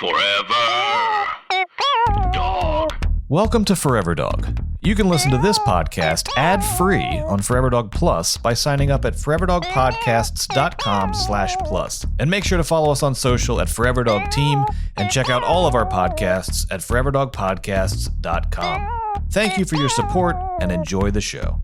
Forever Dog. Welcome to Forever Dog. You can listen to this podcast ad-free on Forever Dog Plus by signing up at foreverdogpodcasts.com/plus. And make sure to follow us on social at Forever Dog Team and check out all of our podcasts at foreverdogpodcasts.com. Thank you for your support and enjoy the show.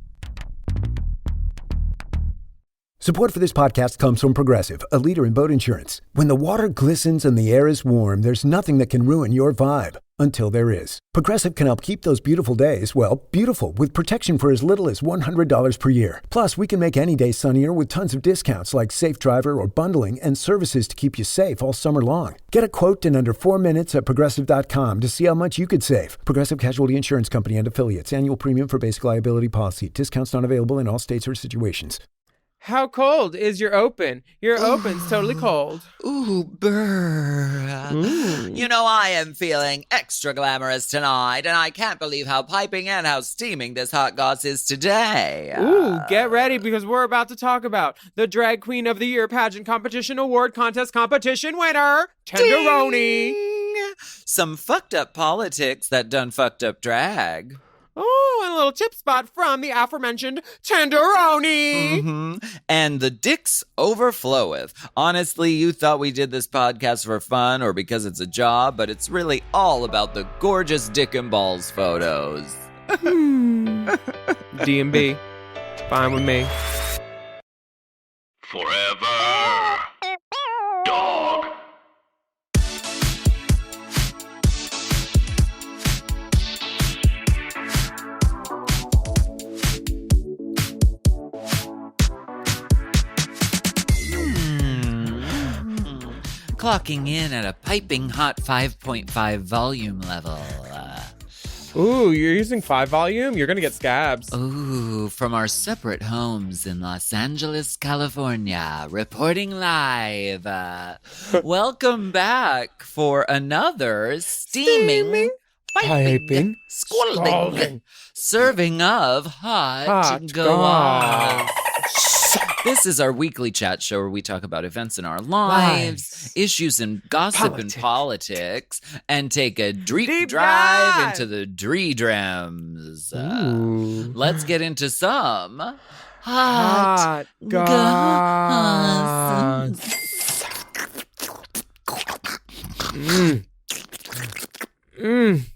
Support for this podcast comes from Progressive, a leader in boat insurance. When the water glistens and the air is warm, there's nothing that can ruin your vibe. Until there is. Progressive can help keep those beautiful days, well, beautiful with protection for as little as $100 per year. Plus, we can make any day sunnier with tons of discounts like Safe Driver or bundling and services to keep you safe all summer long. Get a quote in under 4 minutes at Progressive.com to see how much you could save. Progressive Casualty Insurance Company and Affiliates. Annual premium for basic liability policy. Discounts not available in all states or situations. How cold is your open? Your open's totally cold. Ooh, brr. You know, I am feeling extra glamorous tonight, and I can't believe how piping and how steaming this hot goss is today. Ooh, get ready because we're about to talk about the Drag Queen of the Year pageant competition award contest competition winner, Tenderoni. Ding! Some fucked up politics that done fucked up drag. Oh, and a little tip spot from the aforementioned Tenderoni. Mm-hmm. And the dicks overfloweth. Honestly, you thought we did this podcast for fun or because it's a job, but it's really all about the gorgeous dick and balls photos. D&B. Fine with me. Forever Dog. Clocking in at a piping hot 5.5 volume level. Ooh, you're using 5 volume? You're gonna get scabs. Ooh, from our separate homes in Los Angeles, California, reporting live. Welcome back for another steaming, piping, scalding serving of hot goss. This is our weekly chat show where we talk about events in our lives, issues in gossip and politics, and take a deep drive into the dreams. Let's get into some hot goss.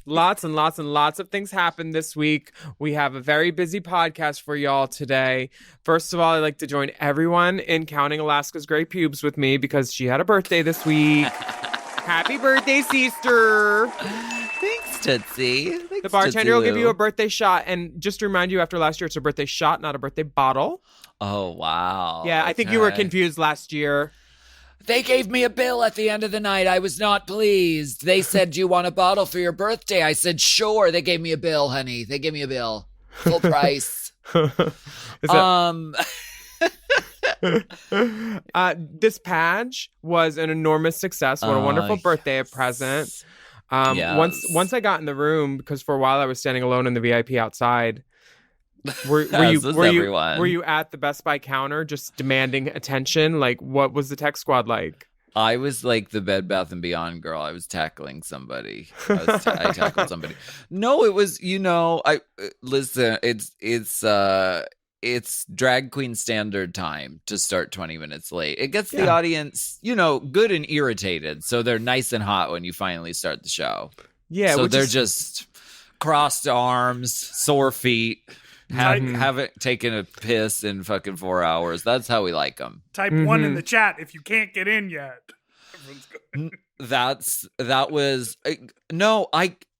Lots and lots and lots of things happened this week. We have a very busy podcast for y'all today. First of all, I'd like to join everyone in counting Alaska's gray pubes with me because she had a birthday this week. Happy birthday, sister! Thanks, Tootsie. The bartender will give you a birthday shot. And just to remind you, after last year, it's a birthday shot, not a birthday bottle. Oh, wow. Yeah, I think you were confused last year. They gave me a bill at the end of the night. I was not pleased. They said, "Do you want a bottle for your birthday?" I said, "Sure." They gave me a bill, honey. They gave me a bill. Full price. This page was an enormous success. What a wonderful birthday present. Yes. Once I got in the room, because for a while I was standing alone in the VIP outside. Were you at the Best Buy counter just demanding attention? Like, what was the tech squad like? I was like the Bed Bath & Beyond girl. I was tackling somebody. I tackled somebody. No, it was, listen, it's drag queen standard time to start 20 minutes late. It gets the audience, good and irritated. So they're nice and hot when you finally start the show. Yeah. So they're just crossed arms, sore feet. Haven't taken a piss in fucking 4 hours. That's how we like them. Type 1 in the chat if you can't get in yet.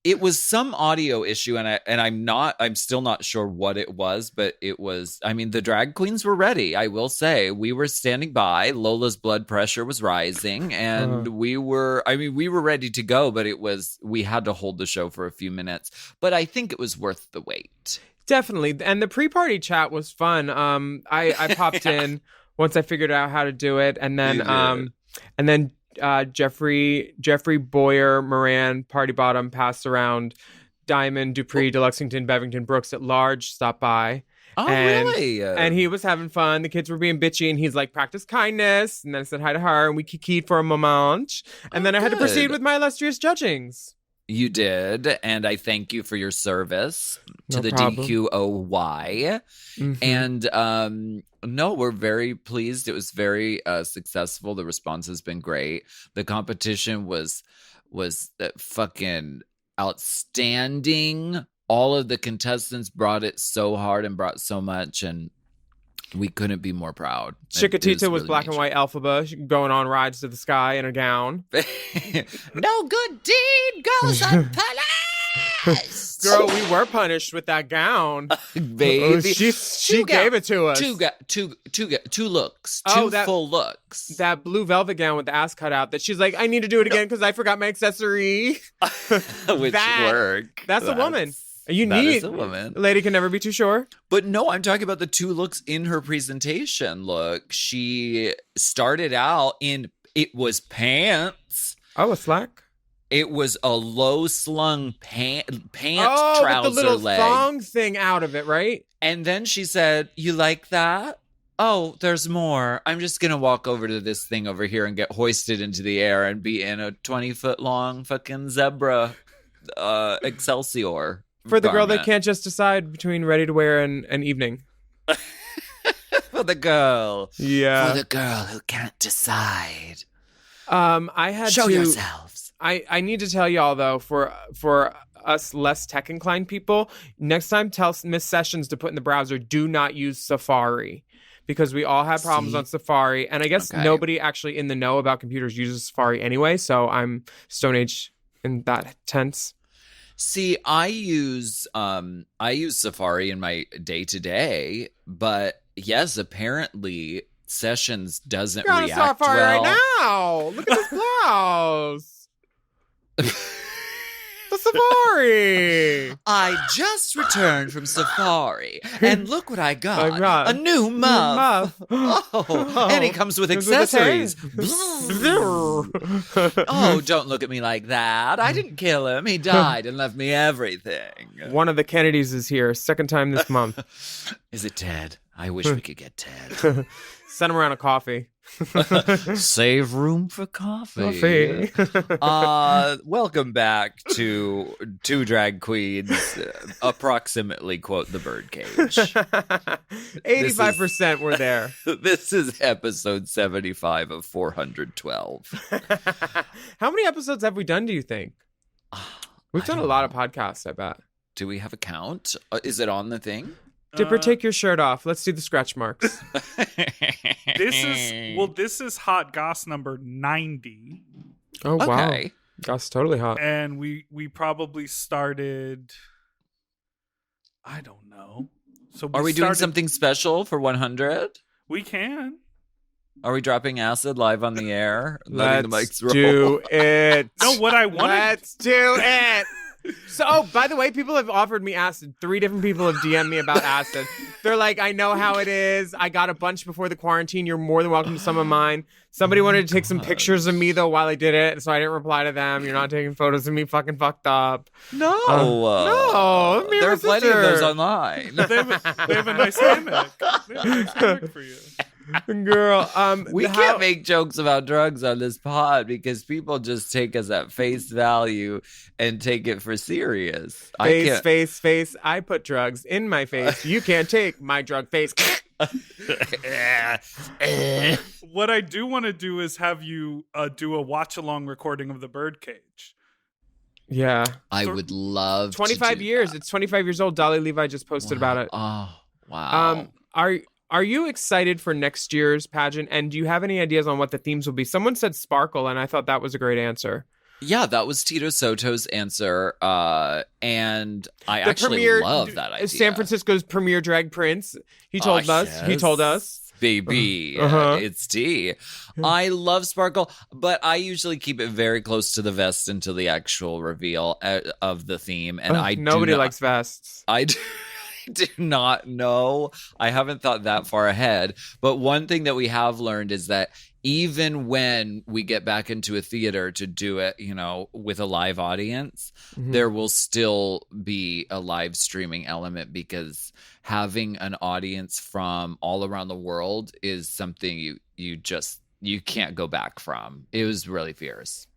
It was some audio issue, I'm still not sure what it was, but it was, the drag queens were ready. I will say we were standing by. Lola's blood pressure was rising and we were ready to go, but we had to hold the show for a few minutes, but I think it was worth the wait. Definitely. And the pre-party chat was fun. I popped in once I figured out how to do it. And then Jeffrey Boyer, Moran, Party Bottom passed around. Diamond, Dupree, DeLuxington, Bevington, Brooks at large stopped by. Oh, And- really? And he was having fun. The kids were being bitchy, and he's like, practice kindness. And then I said hi to her, and we kikied for a moment. And then I had to proceed good. with my illustrious judgings. You did, and I thank you for your service to No the problem. DQOY. Mhm. And no, we're very pleased. It was very successful. The response has been great. The competition was fucking outstanding. All of the contestants brought it so hard and brought so much, and we couldn't be more proud. Chiquitita was really black and major. white Elphaba going on rides to the sky in a gown. No good deed goes unpunished. Girl, we were punished with that gown. Baby, She gave it to us. two looks, Oh, two full looks. That blue velvet gown with the ass cut out that she's like, I need to do it again because I forgot my accessory. Which work? That's a woman. You That need is a woman. A lady can never be too sure. But no, I'm talking about the two looks in her presentation. Look, she started out in, it was pants. Oh, a slack. It was a low slung pant Oh, trouser with the little leg. thong thing out of it, right? And then she said, "You like that? Oh, there's more. I'm just going to walk over to this thing over here and get hoisted into the air and be in a 20-foot long fucking zebra Excelsior. For the girl that garment." can't just decide between ready to wear and an evening. For the girl. Yeah. For the girl who can't decide. I had Show to. yourselves. I need to tell y'all though, for us less tech inclined people, next time tell Miss Sessions to put in the browser, do not use Safari. Because we all have problems See? on Safari. And I guess Okay. nobody actually in the know about computers uses Safari anyway. So I'm Stone Age in that tense. See, I use Safari in my day-to-day, but yes, apparently Sessions doesn't You're on react Safari well. right now. Look at this blouse. The Safari. I just returned from Safari, and look what I got. I got a new muff. Muff. Oh, and he comes with Comes with a accessories. tail. Oh, don't look at me like that. I didn't kill him. He died and left me everything. One of the Kennedys is here. Second time this month. Is it Ted? I wish we could get Ted. Send him around a coffee. Save room for coffee. Welcome back to Two Drag Queens, approximately quote the Birdcage. 85% were there. This is episode 75 of 412. How many episodes have we done, do you think? We've done a lot of podcasts, I bet. Do we have a count? Is it on the thing? Dipper, take your shirt off. Let's see the scratch marks. This is hot goss number 90, Oh, wow. Okay. That's totally hot. and we probably started. I don't know. So Are we doing started- something special for 100? We can. Are we dropping acid live on the air? Letting the Let's mics roll? do it. No, what I wanted. Let's do it. So, oh, by the way, people have offered me acid. 3 different people have DM'd me about acid. They're like, I know how it is. I got a bunch before the quarantine. You're more than welcome to some of mine. Somebody wanted to take some pictures of me, though, while I did it. So I didn't reply to them. You're not taking photos of me fucking fucked up. No. no, me and There my are plenty of sister. those online. They have a nice hammock. They have a nice hammock for you. Girl, We can't make jokes about drugs on this pod because people just take us at face value and take it for serious. Face. I put drugs in my face. You can't take my drug face. What I do want to do is have you do a watch along recording of the Birdcage. Yeah. I would love to 25 do years. that. It's 25 years old. Dolly Levi just posted about it. Oh, wow. Are you excited for next year's pageant? And do you have any ideas on what the themes will be? Someone said sparkle, and I thought that was a great answer. Yeah, that was Tito Soto's answer. And I The actually premier- love that idea. San Francisco's premier drag prince. He told us. He yes. told us. Baby, Uh-huh. it's tea. I love sparkle, but I usually keep it very close to the vest until the actual reveal of the theme. And Ugh, I nobody do not, likes vests. I do, do not know. I haven't thought that far ahead. But one thing that we have learned is that even when we get back into a theater to do it, with a live audience, there will still be a live streaming element, because having an audience from all around the world is something you can't go back from. It was really fierce.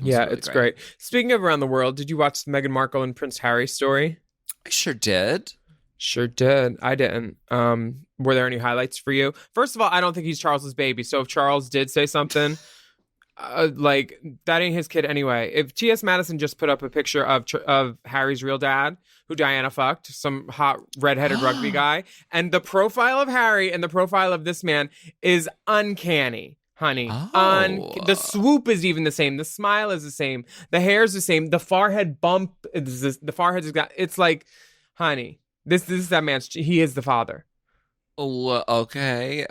It's great. Speaking of around the world, did you watch the Meghan Markle and Prince Harry story? I sure did. Sure did. I didn't. Were there any highlights for you? First of all, I don't think he's Charles's baby. So if Charles did say something, that ain't his kid anyway. If T.S. Madison just put up a picture of Harry's real dad, who Diana fucked, some hot redheaded rugby guy, and the profile of Harry and the profile of this man is uncanny, honey. The swoop is even the same. The smile is the same. The hair is the same. The forehead bump is the forehead has got. It's like, honey. This is that man's. He is the father. Oh, okay.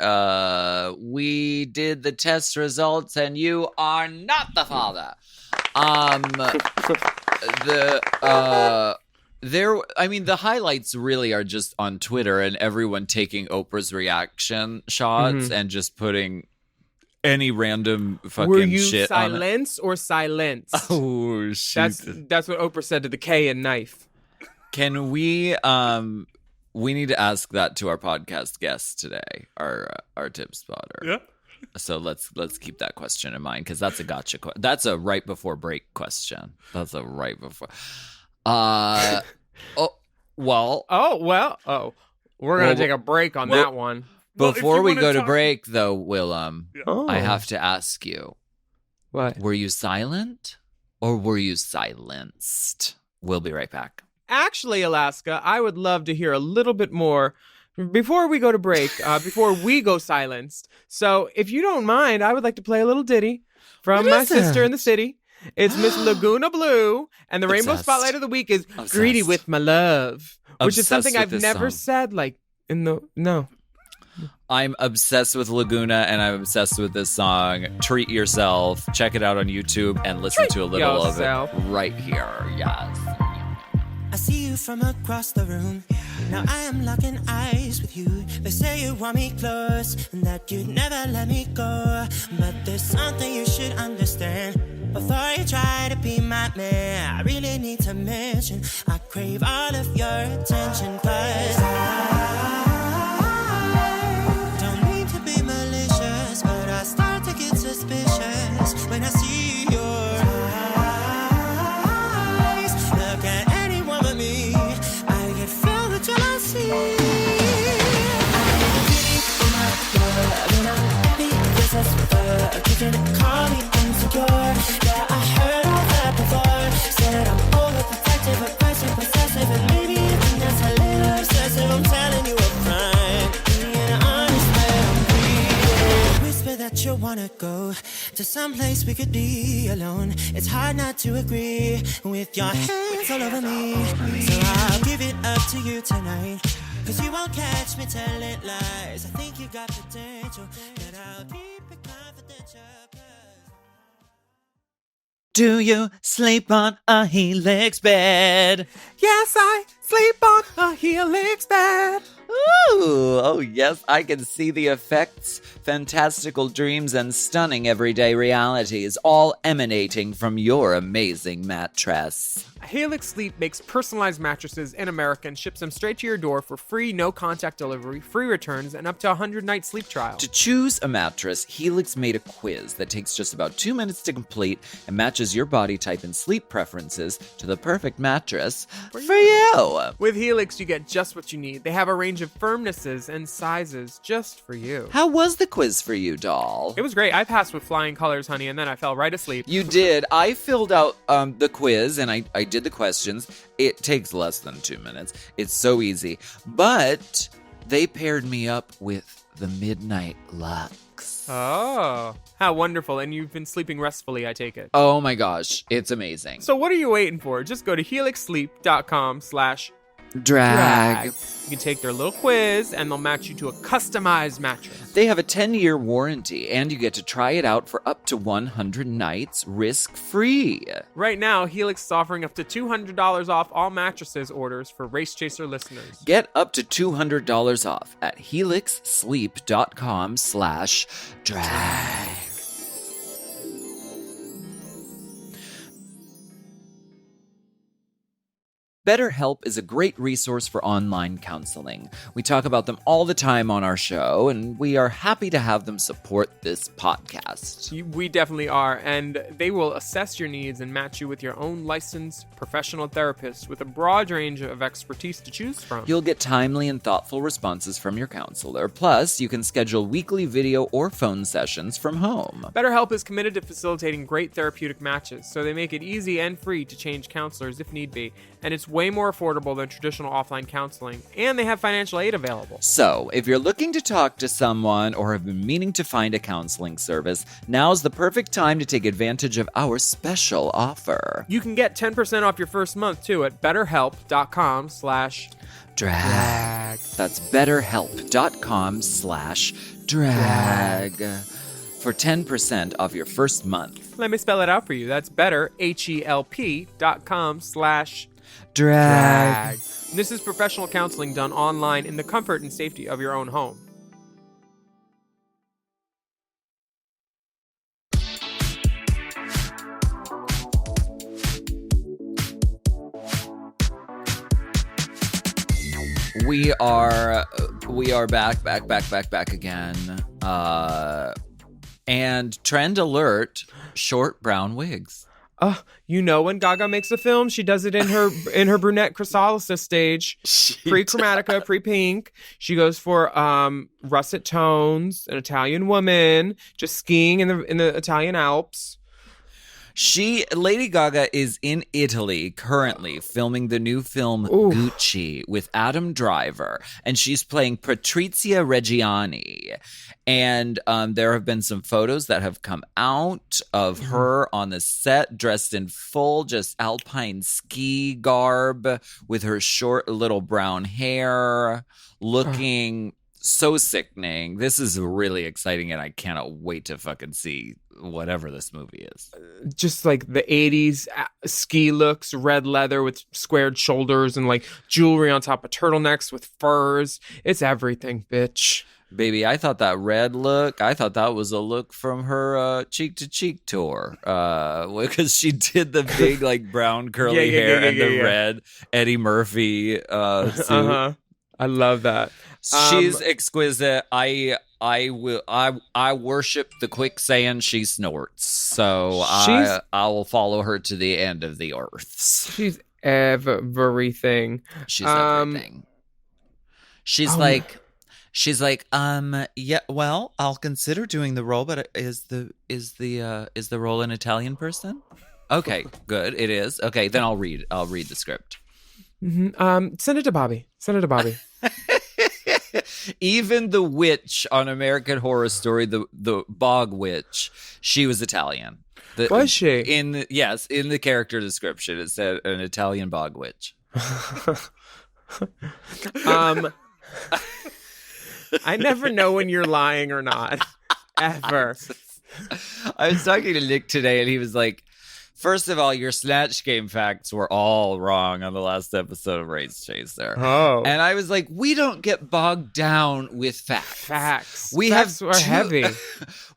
We did the test results, and you are not the father. The highlights really are just on Twitter, and everyone taking Oprah's reaction shots and just putting any random fucking Were you shit on it. silence or silence? Oh, shit. That's what Oprah said to the K in knife. Can we need to ask that to our podcast guest today, our tip spotter. Yeah. So let's keep that question in mind, because that's a gotcha. That's a right before break question. That's a right before. We're gonna take a break on that one. Well, Before we go to talk- break, though, Willam, Yeah. I have to ask you: What? were you silent or were you silenced? We'll be right back. Actually, Alaska, I would love to hear a little bit more before we go to break, before we go silenced. So if you don't mind, I would like to play a little ditty from What my is sister it? in the city. It's Miss Lagoona Bloo, and the Rainbow Obsessed. Spotlight of the Week is Obsessed. Greedy with My Love, which is Obsessed something with I've this never song. said no. I'm obsessed with Lagoona, and I'm obsessed with this song. Treat yourself. Check it out on YouTube and listen to a little yourself. of it right here. Yes. I see you from across the room. Now I am locking eyes with you. They say you want me close and that you'd never let me go. But there's something you should understand. Before you try to be my man, I really need to mention I crave all of your attention. 'Cause I don't mean to be malicious, but I start to get suspicious when I see your eyes. Look at anyone but me, I can feel the jealousy. I'm giddy in my love, and I'm happy because that's you can call me insecure. Yeah, I heard all that before. Said I'm overprotective, aggressive, possessive, and maybe even that's a little obsessive. I'm telling you up front, being honest, but I'm greedy. Whisper that you wanna go to some place we could be alone. It's hard not to agree with your hands all over me. So I'll give it up to you tonight, 'cause you won't catch me telling lies. I think you got potential, but I'll keep it confidential. Do you sleep on a Helix bed? Yes, I sleep on a Helix bed. Ooh, oh yes, I can see the effects, fantastical dreams, and stunning everyday realities, all emanating from your amazing mattress. Helix Sleep makes personalized mattresses in America and ships them straight to your door for free, no-contact delivery, free returns, and up to a 100-night sleep trial. To choose a mattress, Helix made a quiz that takes just about 2 minutes to complete and matches your body type and sleep preferences to the perfect mattress for you. With Helix, you get just what you need. They have a range of firmnesses and sizes just for you. How was the quiz for you, doll? It was great. I passed with flying colors, honey, and then I fell right asleep. You did. I filled out the quiz and I did the questions. It takes less than 2 minutes. It's so easy. But they paired me up with the Midnight Lux. Oh, how wonderful. And you've been sleeping restfully, I take it. Oh my gosh, it's amazing. So what are you waiting for? Just go to helixsleep.com/ Drag. You can take their little quiz and they'll match you to a customized mattress. They have a 10-year warranty, and you get to try it out for up to 100 nights risk-free. Right now, Helix is offering up to $200 off all mattresses orders for Race Chaser listeners. Get up to $200 off at helixsleep.com/drag. BetterHelp is a great resource for online counseling. We talk about them all the time on our show, and we are happy to have them support this podcast. We definitely are, and they will assess your needs and match you with your own licensed professional therapist with a broad range of expertise to choose from. You'll get timely and thoughtful responses from your counselor. Plus, you can schedule weekly video or phone sessions from home. BetterHelp is committed to facilitating great therapeutic matches, so they make it easy and free to change counselors if need be, and it's way more affordable than traditional offline counseling, and they have financial aid available. So, if you're looking to talk to someone or have been meaning to find a counseling service, now's the perfect time to take advantage of our special offer. You can get 10% off your first month, too, at betterhelp.com/drag. That's betterhelp.com/drag for 10% off your first month. Let me spell it out for you. That's betterhelp.com/drag. This is professional counseling done online in the comfort and safety of your own home. We are back again. And trend alert, short brown wigs. You know when Gaga makes a film, she does it in her brunette chrysalis stage, pre-chromatica, pre-pink. She goes for russet tones, an Italian woman, just skiing in the Italian Alps. Lady Gaga is in Italy currently filming the new film Gucci with Adam Driver, and she's playing Patrizia Reggiani. And there have been some photos that have come out of her on the set dressed in full just alpine ski garb with her short little brown hair, looking so sickening. This is really exciting, and I cannot wait to fucking see whatever this movie is. Just like the 80s ski looks, red leather with squared shoulders and like jewelry on top of turtlenecks with furs. It's everything, bitch. Baby, I thought that red look, I thought that was a look from her Cheek to Cheek tour. Because she did the big like brown curly hair and the red Eddie Murphy suit. I love that. She's exquisite. I worship the quicksand she snorts. So I will follow her to the end of the earth. She's everything. She's everything. She's like, yeah, well, I'll consider doing the role, but is the role an Italian person? Okay, good. It is. Okay, then I'll read the script. Mm-hmm. Send it to Bobby. Even the witch on American Horror Story, the bog witch, she was Italian. Was she? In the character description, it said an Italian bog witch. I never know when you're lying or not, ever. I was talking to Nick today, and he was like, first of all, your Snatch Game facts were all wrong on the last episode of Race Chaser. Oh. And I was like, we don't get bogged down with facts. Facts are heavy.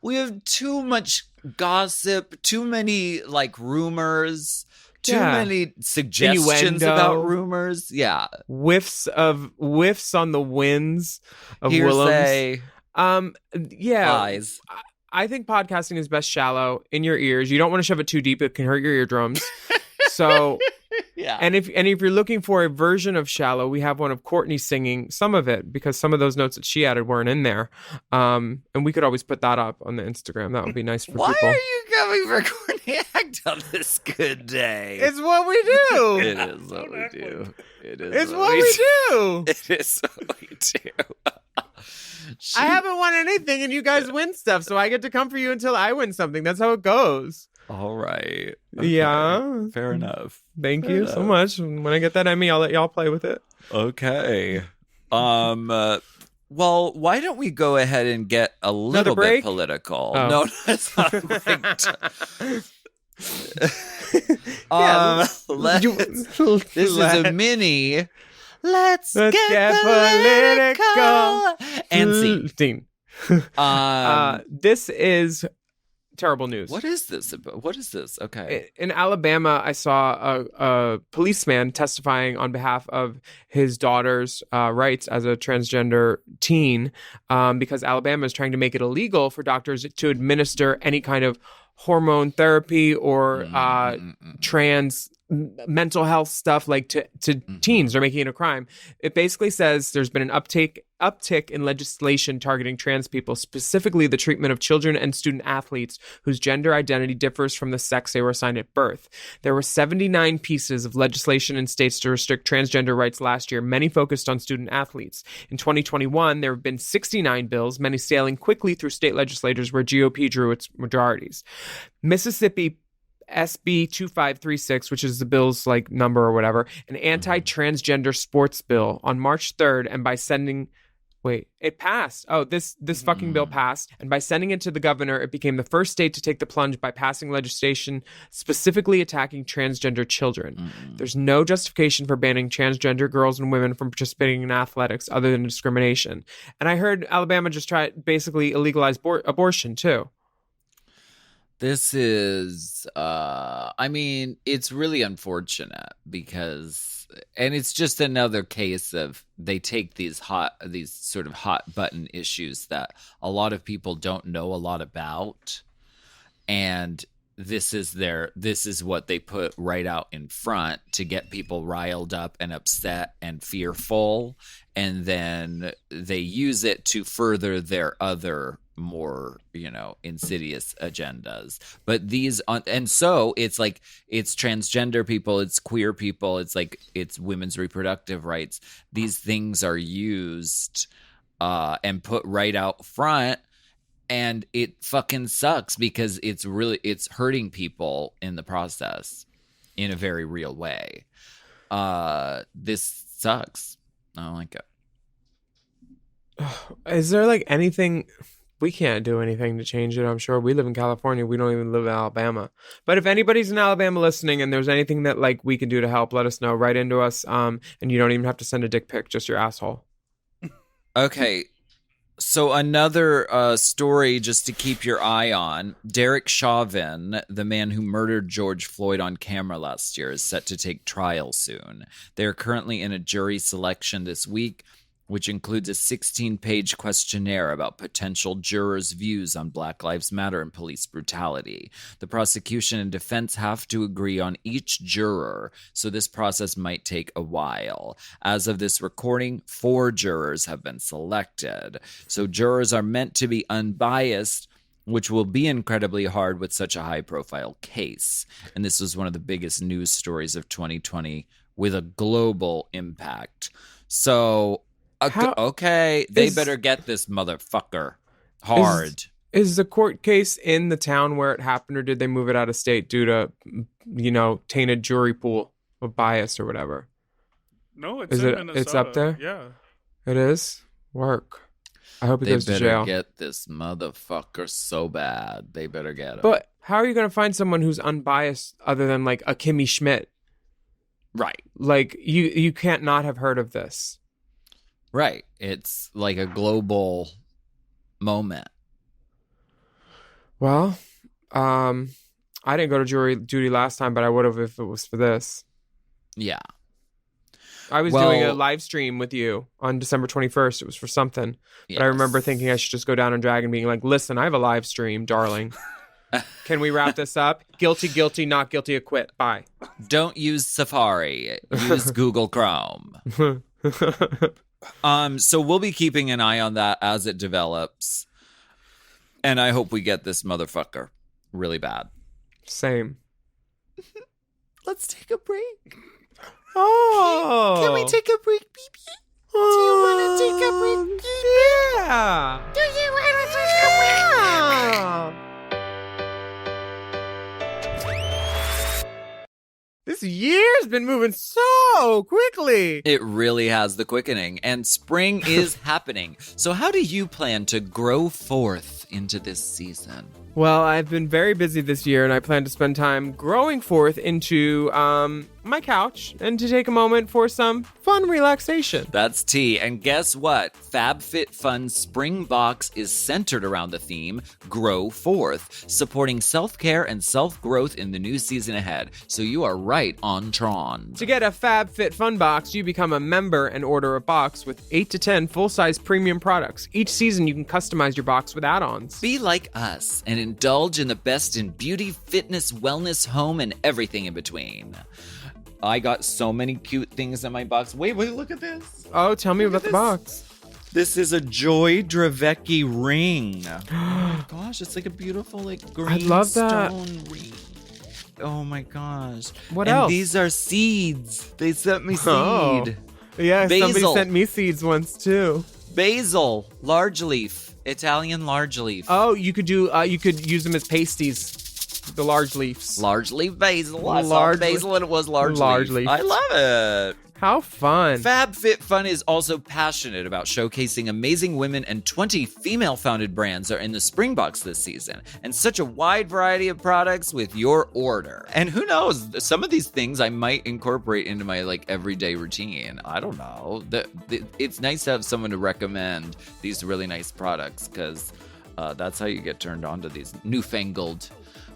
We have too much gossip, too many like rumors, too many suggestions about rumors. Yeah. Whiffs on the winds of hearsay. Willam's. Lies. I think podcasting is best shallow in your ears. You don't want to shove it too deep; it can hurt your eardrums. So, yeah. And if you're looking for a version of shallow, we have one of Courtney singing some of it because some of those notes that she added weren't in there. And we could always put that up on the Instagram. That would be nice for people. Why are you coming for Courtney Act on this good day? It's what we do. It is what we do. It's what we do. It is what we do. I haven't won anything and you guys win stuff, so I get to come for you until I win something. That's how it goes. All right. Yeah. Fair enough. Thank Fair you so enough. much. When I get that Emmy, I'll let y'all play with it. Okay. Well, why don't we go ahead and get a little bit break? political? Oh. No, that's not right. This is a mini. Let's get political. And scene. This is terrible news. What is this about? What is this? Okay. In Alabama, I saw a policeman testifying on behalf of his daughter's rights as a transgender teen because Alabama is trying to make it illegal for doctors to administer any kind of hormone therapy or trans mental health stuff like to teens. They're making it a crime. It basically says there's been an uptick in legislation targeting trans people, specifically the treatment of children and student athletes whose gender identity differs from the sex they were assigned at birth. There were 79 pieces of legislation in states to restrict transgender rights last year, many focused on student athletes. In 2021, there have been 69 bills, many sailing quickly through state legislatures where GOP drew its majorities. Mississippi SB 2536, which is the bill's like number or whatever, an anti-transgender sports bill on March 3rd, and by sending it passed. Oh, this fucking bill passed. And by sending it to the governor, it became the first state to take the plunge by passing legislation specifically attacking transgender children. There's no justification for banning transgender girls and women from participating in athletics other than discrimination. And I heard Alabama just try basically illegalize abortion too. This is, I mean, it's really unfortunate because, and it's just another case of they take these sort of hot button issues that a lot of people don't know a lot about. And this is what they put right out in front to get people riled up and upset and fearful. And then they use it to further their other more, insidious agendas. But and so it's like, it's transgender people, it's queer people, it's women's reproductive rights. These things are used and put right out front. And it fucking sucks because it's hurting people in the process in a very real way. This sucks. I don't like it. Is there like anything? We can't do anything to change it, I'm sure. We live in California. We don't even live in Alabama. But if anybody's in Alabama listening and there's anything that like we can do to help, let us know. Write into us. And you don't even have to send a dick pic, just your asshole. Okay. So another story just to keep your eye on. Derek Chauvin, the man who murdered George Floyd on camera last year, is set to take trial soon. They're currently in a jury selection this week, which includes a 16-page questionnaire about potential jurors' views on Black Lives Matter and police brutality. The prosecution and defense have to agree on each juror, so this process might take a while. As of this recording, 4 jurors have been selected. So jurors are meant to be unbiased, which will be incredibly hard with such a high-profile case. And this was one of the biggest news stories of 2020 with a global impact. So... okay, they better get this motherfucker hard. Is the court case in the town where it happened, or did they move it out of state due to, tainted jury pool of bias or whatever? No, it's in Minnesota. It's up there? Yeah. It is? Work. I hope he goes to jail. They better get this motherfucker so bad. They better get him. But how are you going to find someone who's unbiased other than like a Kimmy Schmidt? Right. Like, you can't not have heard of this. Right. It's like a global moment. Well, I didn't go to jury duty last time, but I would have if it was for this. Yeah. I was doing a live stream with you on December 21st. It was for something. Yes. But I remember thinking I should just go down on drag and being like, listen, I have a live stream, darling. Can we wrap this up? Guilty, not guilty, acquit. Bye. Don't use Safari. Use Google Chrome. So we'll be keeping an eye on that as it develops. And I hope we get this motherfucker really bad. Same. Let's take a break. Oh. Can we take a break, baby? Do you want to take a break, baby? Yeah. Do you want to take a break? This year's been moving so quickly. It really has the quickening, and spring is happening. So how do you plan to grow forth into this season? Well, I've been very busy this year, and I plan to spend time growing forth into my couch and to take a moment for some fun relaxation. That's tea. And guess what? FabFitFun's Spring Box is centered around the theme, Grow Forth, supporting self-care and self-growth in the new season ahead. So you are right on Tron. To get a FabFitFun box, you become a member and order a box with 8 to 10 full-size premium products. Each season, you can customize your box with add-ons. Be like us and indulge in the best in beauty, fitness, wellness, home, and everything in between. I got so many cute things in my box. Wait, look at this. Oh, tell me about the box. This is a Joy Dravecki ring. Oh my gosh, it's like a beautiful green love that. stone ring. Oh my gosh. What and else? These are seeds. They sent me seed. Oh. Yeah, somebody Basil. sent me seeds once too. Basil, large leaf, Italian large leaf. Oh, you could use them as pasties. The large leaves. Large leaf basil. I saw Large basil and it was large leaf. leaf. I love it. How fun. FabFitFun is also passionate about showcasing amazing women, and 20 female-founded brands are in the Spring Box this season, and such a wide variety of products with your order. And who knows, some of these things I might incorporate into my everyday routine. I don't know. It's nice to have someone to recommend these really nice products, because that's how you get turned on to these newfangled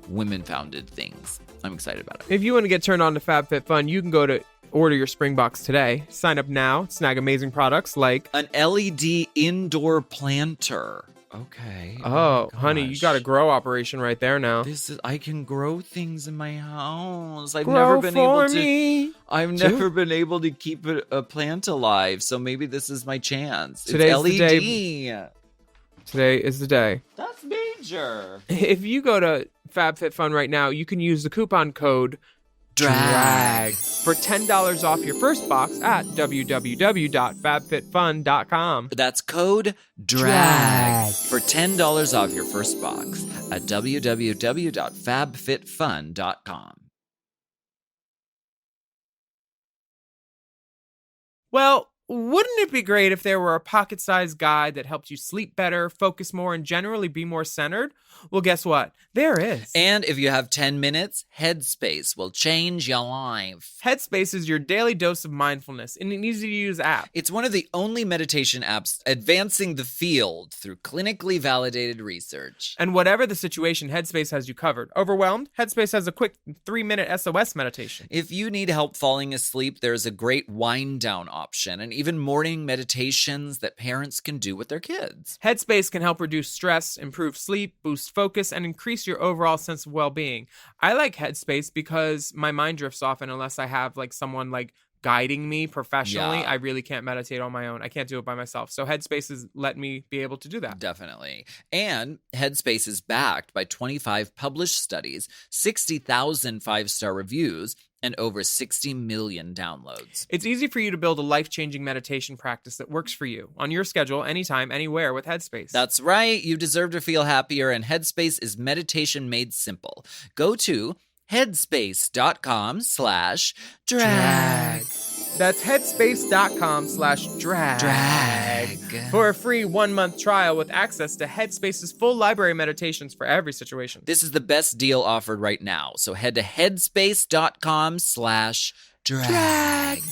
women-founded things. I'm excited about it. If you want to get turned on to FabFitFun, you can go to order your Spring Box today. Sign up now. Snag amazing products like an LED indoor planter. Okay. Oh, honey, you got a grow operation right there now. I can grow things in my house. I've Grow never been for able to. me. I've never been able to keep a plant alive, so maybe this is my chance. Today's it's LED. the day. Today is the day. That's major. If you go to FabFitFun right now, you can use the coupon code Drag for $10 off your first box at www.fabfitfun.com. That's code DRAG for $10 off your first box at www.fabfitfun.com. Well, wouldn't it be great if there were a pocket-sized guide that helped you sleep better, focus more, and generally be more centered? Well, guess what? There is. And if you have 10 minutes, Headspace will change your life. Headspace is your daily dose of mindfulness in an easy-to-use app. It's one of the only meditation apps advancing the field through clinically validated research. And whatever the situation, Headspace has you covered. Overwhelmed? Headspace has a quick 3-minute SOS meditation. If you need help falling asleep, there's a great wind-down option and even morning meditations that parents can do with their kids. Headspace can help reduce stress, improve sleep, boost focus, and increase your overall sense of well-being. I like Headspace because my mind drifts off, and unless I have someone guiding me professionally, I really can't meditate on my own. I can't do it by myself. So Headspace has let me be able to do that. Definitely. And Headspace is backed by 25 published studies, 60,000 5-star reviews, and over 60 million downloads. It's easy for you to build a life-changing meditation practice that works for you on your schedule, anytime, anywhere with Headspace. That's right. You deserve to feel happier, and Headspace is meditation made simple. Go to headspace.com/drag. That's headspace.com/drag for a free 1-month trial with access to Headspace's full library of meditations for every situation. This is the best deal offered right now. So head to headspace.com/drag.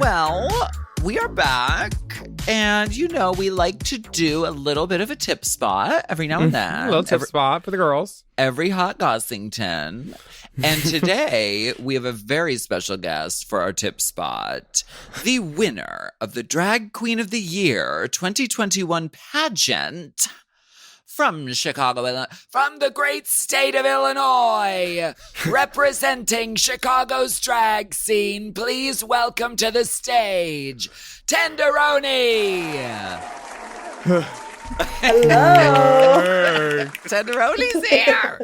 Well, we are back. And, we like to do a little bit of a tip spot every now and then. A little tip spot for the girls. Every hot Gossington. And today, we have a very special guest for our tip spot. The winner of the Drag Queen of the Year 2021 pageant from Chicago, from the great state of Illinois, representing Chicago's drag scene, please welcome to the stage, Tenderoni. Hello. Tenderoni's here.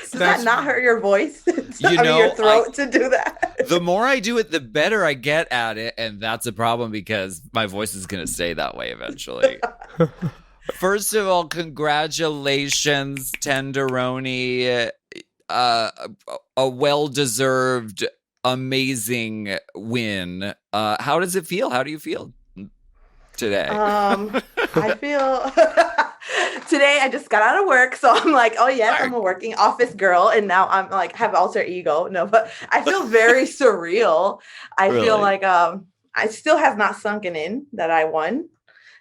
Does that not hurt your voice? Your throat to do that? The more I do it, the better I get at it. And that's a problem because my voice is going to stay that way eventually. First of all, congratulations, Tenderoni. A well-deserved, amazing win. How does it feel? How do you feel today? I feel today I just got out of work, so I'm like, oh yes, I'm a working office girl, and now I'm like have alter ego. No, but I feel very surreal. I feel like I still have not sunken in that I won.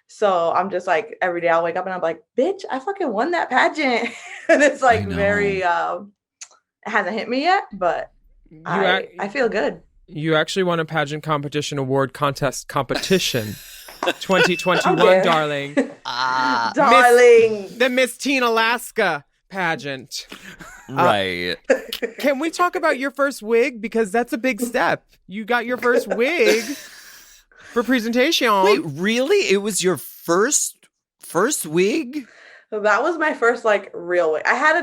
So I'm just like every day I'll wake up and I'm like, bitch, I fucking won that pageant. And it's like very it hasn't hit me yet, but I feel good. You actually won a pageant competition award contest competition. 2021, darling. Darling. The Miss Teen Alaska pageant. Right. Can we talk about your first wig? Because that's a big step. You got your first wig for presentation. Wait, really? It was your first wig? So that was my first like real wig. I had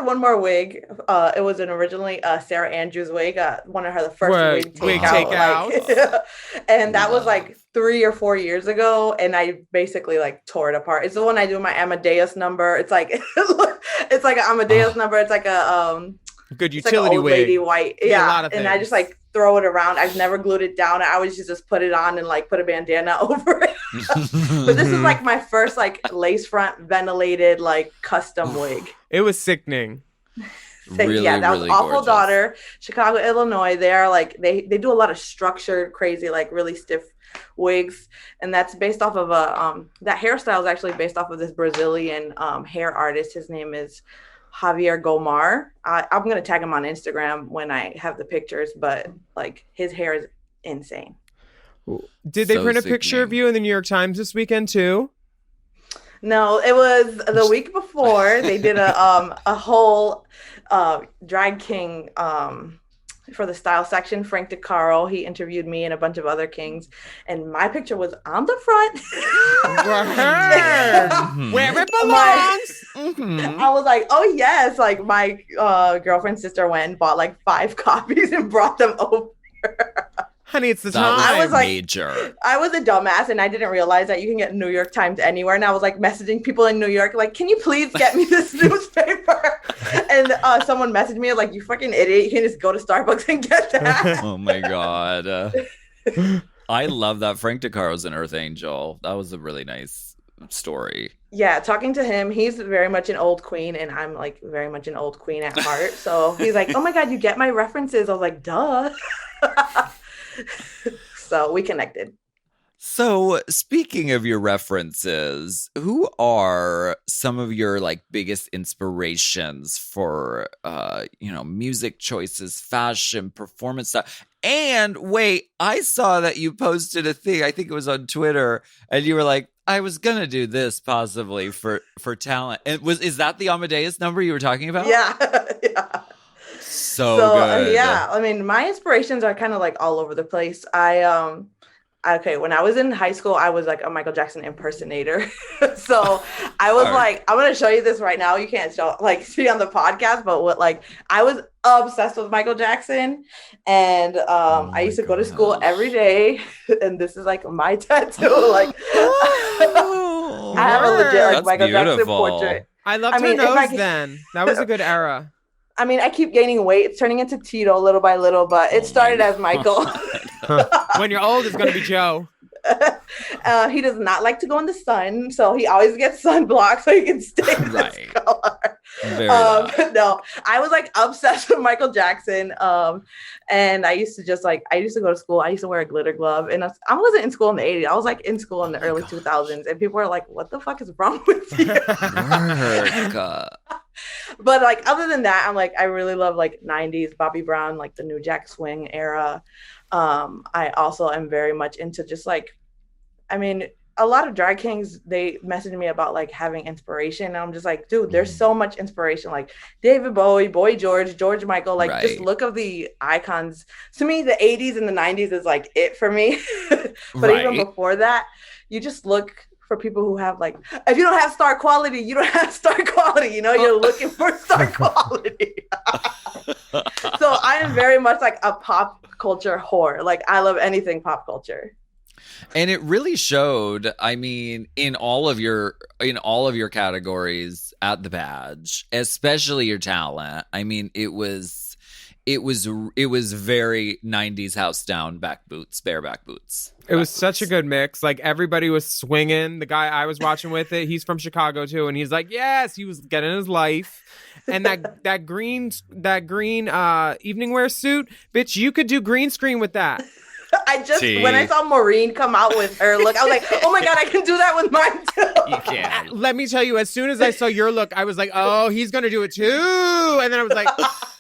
one more wig. It was originally Sarah Andrews wig. One of her first wig takeout. And that was like 3 or 4 years ago. And I basically like tore it apart. It's the one I do my Amadeus number. It's like it's like an Amadeus number. It's like a good utility like wig. Lady white. Yeah. And I just like throw it around. I've never glued it down. I always just put it on and like put a bandana over it. But this is like my first like lace front ventilated like custom wig. It was sickening. Really, yeah, that was really Awful gorgeous. Daughter, Chicago, Illinois. They are like they do a lot of structured, crazy, like really stiff wigs, and that's based off of that hairstyle is actually based off of this Brazilian hair artist. His name is Javier Gomar. I'm going to tag him on Instagram when I have the pictures, but like his hair is insane. Did they print a picture of you in the New York Times this weekend too? No, it was the week before. They did a whole drag king for the style section. Frank DeCaro, he interviewed me and a bunch of other kings, and my picture was on the front. Where it belongs. I was like, oh yes, like my girlfriend's sister went and bought like 5 copies and brought them over. Honey, it's the time. I was like, major. I was a dumbass and I didn't realize that you can get New York Times anywhere. And I was like messaging people in New York, like, can you please get me this newspaper? And someone messaged me like, you fucking idiot. You can just go to Starbucks and get that. Oh my God. I love that. Frank DeCaro's an Earth Angel. That was a really nice story. Yeah, talking to him, he's very much an old queen and I'm like very much an old queen at heart. So he's like, oh my God, you get my references. I was like, duh. So we connected. So speaking of your references, who are some of your like biggest inspirations for music choices, fashion, performance stuff? And wait, I saw that you posted a thing, I think it was on Twitter, and you were like, I was gonna do this possibly for talent. And is that the Amadeus number you were talking about? Yeah. Yeah. So good. Yeah, I mean, my inspirations are kind of like all over the place. When I was in high school, I was like a Michael Jackson impersonator. So I was like, I'm going to show you this right now. You can't see on the podcast, but I was obsessed with Michael Jackson. And I used to go to school every day. And this is like my tattoo. Like, I have a legit Michael Jackson portrait. I loved her nose then. That was a good era. I mean, I keep gaining weight. It's turning into Tito little by little, but it started as Michael. When you're old, it's going to be Joe. He does not like to go in the sun, so he always gets sunblock so he can stay in this color. No, I was like obsessed with Michael Jackson. And I used to go to school. I used to wear a glitter glove, and I wasn't in school in the 80s. I was like in school in the early 2000s, and people were like, what the fuck is wrong with you? But like, other than that, I'm like, I really love like 90s Bobby Brown, like the New Jack Swing era. I also am very much into just like, I mean, a lot of drag kings, they messaged me about like having inspiration. And I'm just like, dude, there's so much inspiration. Like David Bowie, Boy George, George Michael, like just look of the icons. To me, the 80s and the 90s is like it for me. But even before that, you just look for people who have like, if you don't have star quality, you don't have star quality. You know, you're looking for star quality. So I am very much like a pop culture whore. Like I love anything pop culture. And it really showed, I mean, in all of your categories at the badge, especially your talent. I mean, it was very 90s house down bareback boots. It was such a good mix. Like everybody was swinging. The guy I was watching with it, he's from Chicago too, and he's like, yes, he was getting his life. And that green evening wear suit, bitch, you could do green screen with that. When I saw Maureen come out with her look, I was like, oh my God, I can do that with mine too. You can. Let me tell you, as soon as I saw your look, I was like, oh, he's going to do it too. And then I was like,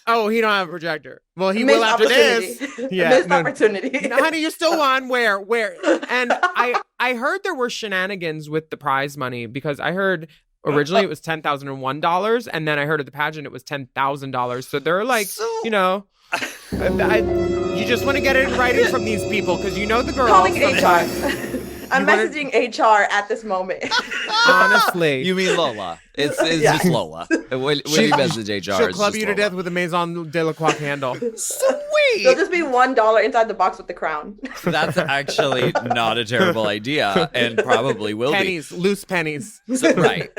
oh, he don't have a projector. Well, he will after this. Yeah, missed opportunity. No, honey, you still won. Where? And I heard there were shenanigans with the prize money because I heard originally it was $10,001, and then I heard at the pageant it was $10,000. So they're like, you know, you just want to get it in writing from these people because you know the girls. Calling HR. I'm messaging HR at this moment. Honestly. You mean Lola. It's just Lola. When you message HR, she'll club you to death with a Maison de la Croix candle. Sweet. There'll just be $1 inside the box with the crown. That's actually not a terrible idea and probably will pennies, loose pennies. So, right.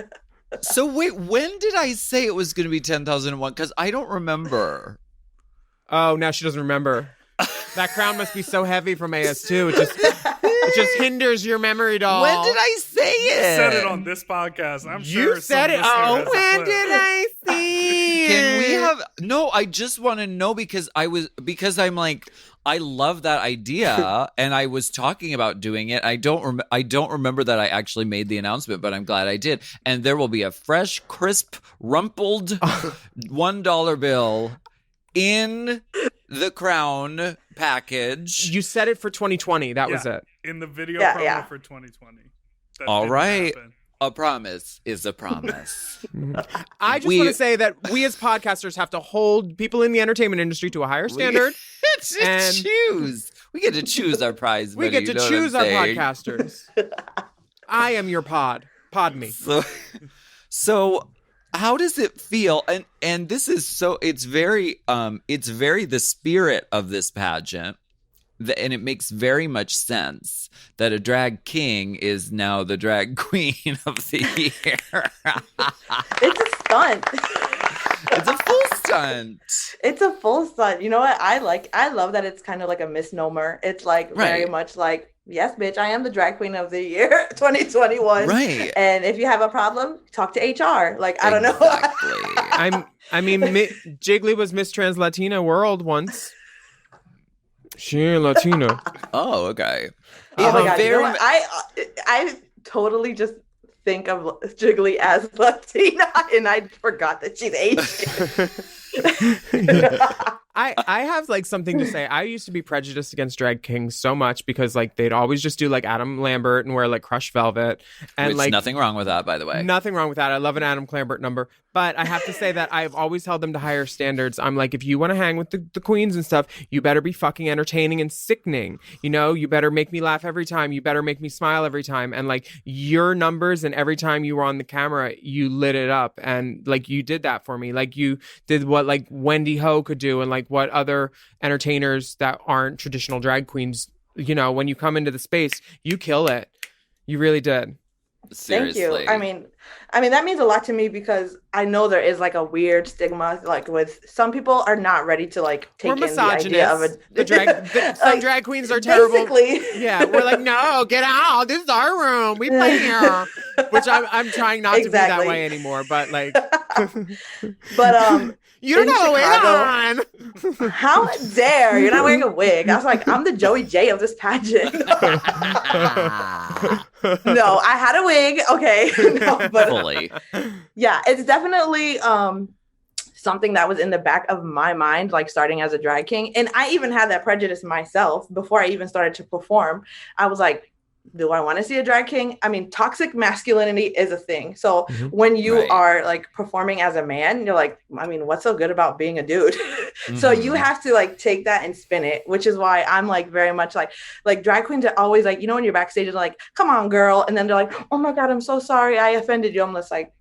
So wait, when did I say it was going to be 10,001? Because I don't remember. Oh, now she doesn't remember. That crown must be so heavy from AS2. It just hinders your memory, doll. When did I say it? You said it on this podcast. I'm sure you said it. Oh, when did I say it? Can we have? No, I just want to know because I'm like, I love that idea, and I was talking about doing it. I don't remember that I actually made the announcement, but I'm glad I did. And there will be a fresh, crisp, rumpled $1 bill in the crown package. You said it for 2020. That was it. In the video promo for 2020. All right. A promise is a promise. I just want to say that we as podcasters have to hold people in the entertainment industry to a higher standard. We get to choose our prize. We get to choose our podcasters. I am your pod. Pod me. So how does it feel? And this is so it's very the spirit of this pageant. And it makes very much sense that a drag king is now the drag queen of the year. It's a stunt. It's a full stunt. It's a full stunt. You know what? I love that it's kind of like a misnomer. It's like very much like, yes, bitch, I am the drag queen of the year 2021. Right. And if you have a problem, talk to HR. Like, I don't know. I mean, Jiggly was Miss Trans Latina World once. She ain't Latina. Oh, okay. Oh my God. You know what? I totally just think of Jiggly as Latina, and I forgot that she's Asian. I have like something to say. I used to be prejudiced against drag kings so much because like they'd always just do like Adam Lambert and wear like crushed velvet, and like nothing wrong with that, by the way. Nothing wrong with that. I love an Adam Lambert number, but I have to say that I've always held them to higher standards. I'm like, if you want to hang with the queens and stuff, you better be fucking entertaining and sickening. You know, you better make me laugh every time. You better make me smile every time. And like your numbers, and every time you were on the camera, you lit it up, and like you did that for me. Like you did what like Wendy Ho could do, and like what other entertainers that aren't traditional drag queens, you know, when you come into the space, you kill it. You really did. Seriously. Thank you. I mean that means a lot to me because I know there is like a weird stigma, like with some people are not ready to like take in the idea of some drag queens are terrible. Basically. Yeah, we're like, no, get out. This is our room. We play here. Which I'm trying not to be that way anymore. But like, but you're not Chicago, on. How dare you're not wearing a wig? I was like, I'm the Joey J of this pageant. No, I had a wig. Okay, no, but fully. Yeah, it's definitely something that was in the back of my mind, like starting as a drag king. And I even had that prejudice myself before I even started to perform. I was like, do I want to see a drag king? I mean, toxic masculinity is a thing. So when you are like performing as a man, you're like, I mean, what's so good about being a dude? So you have to like take that and spin it, which is why I'm like very much like drag queens are always like, when you're backstage, they're like, come on, girl. And then they're like, oh my God, I'm so sorry I offended you. I'm just like,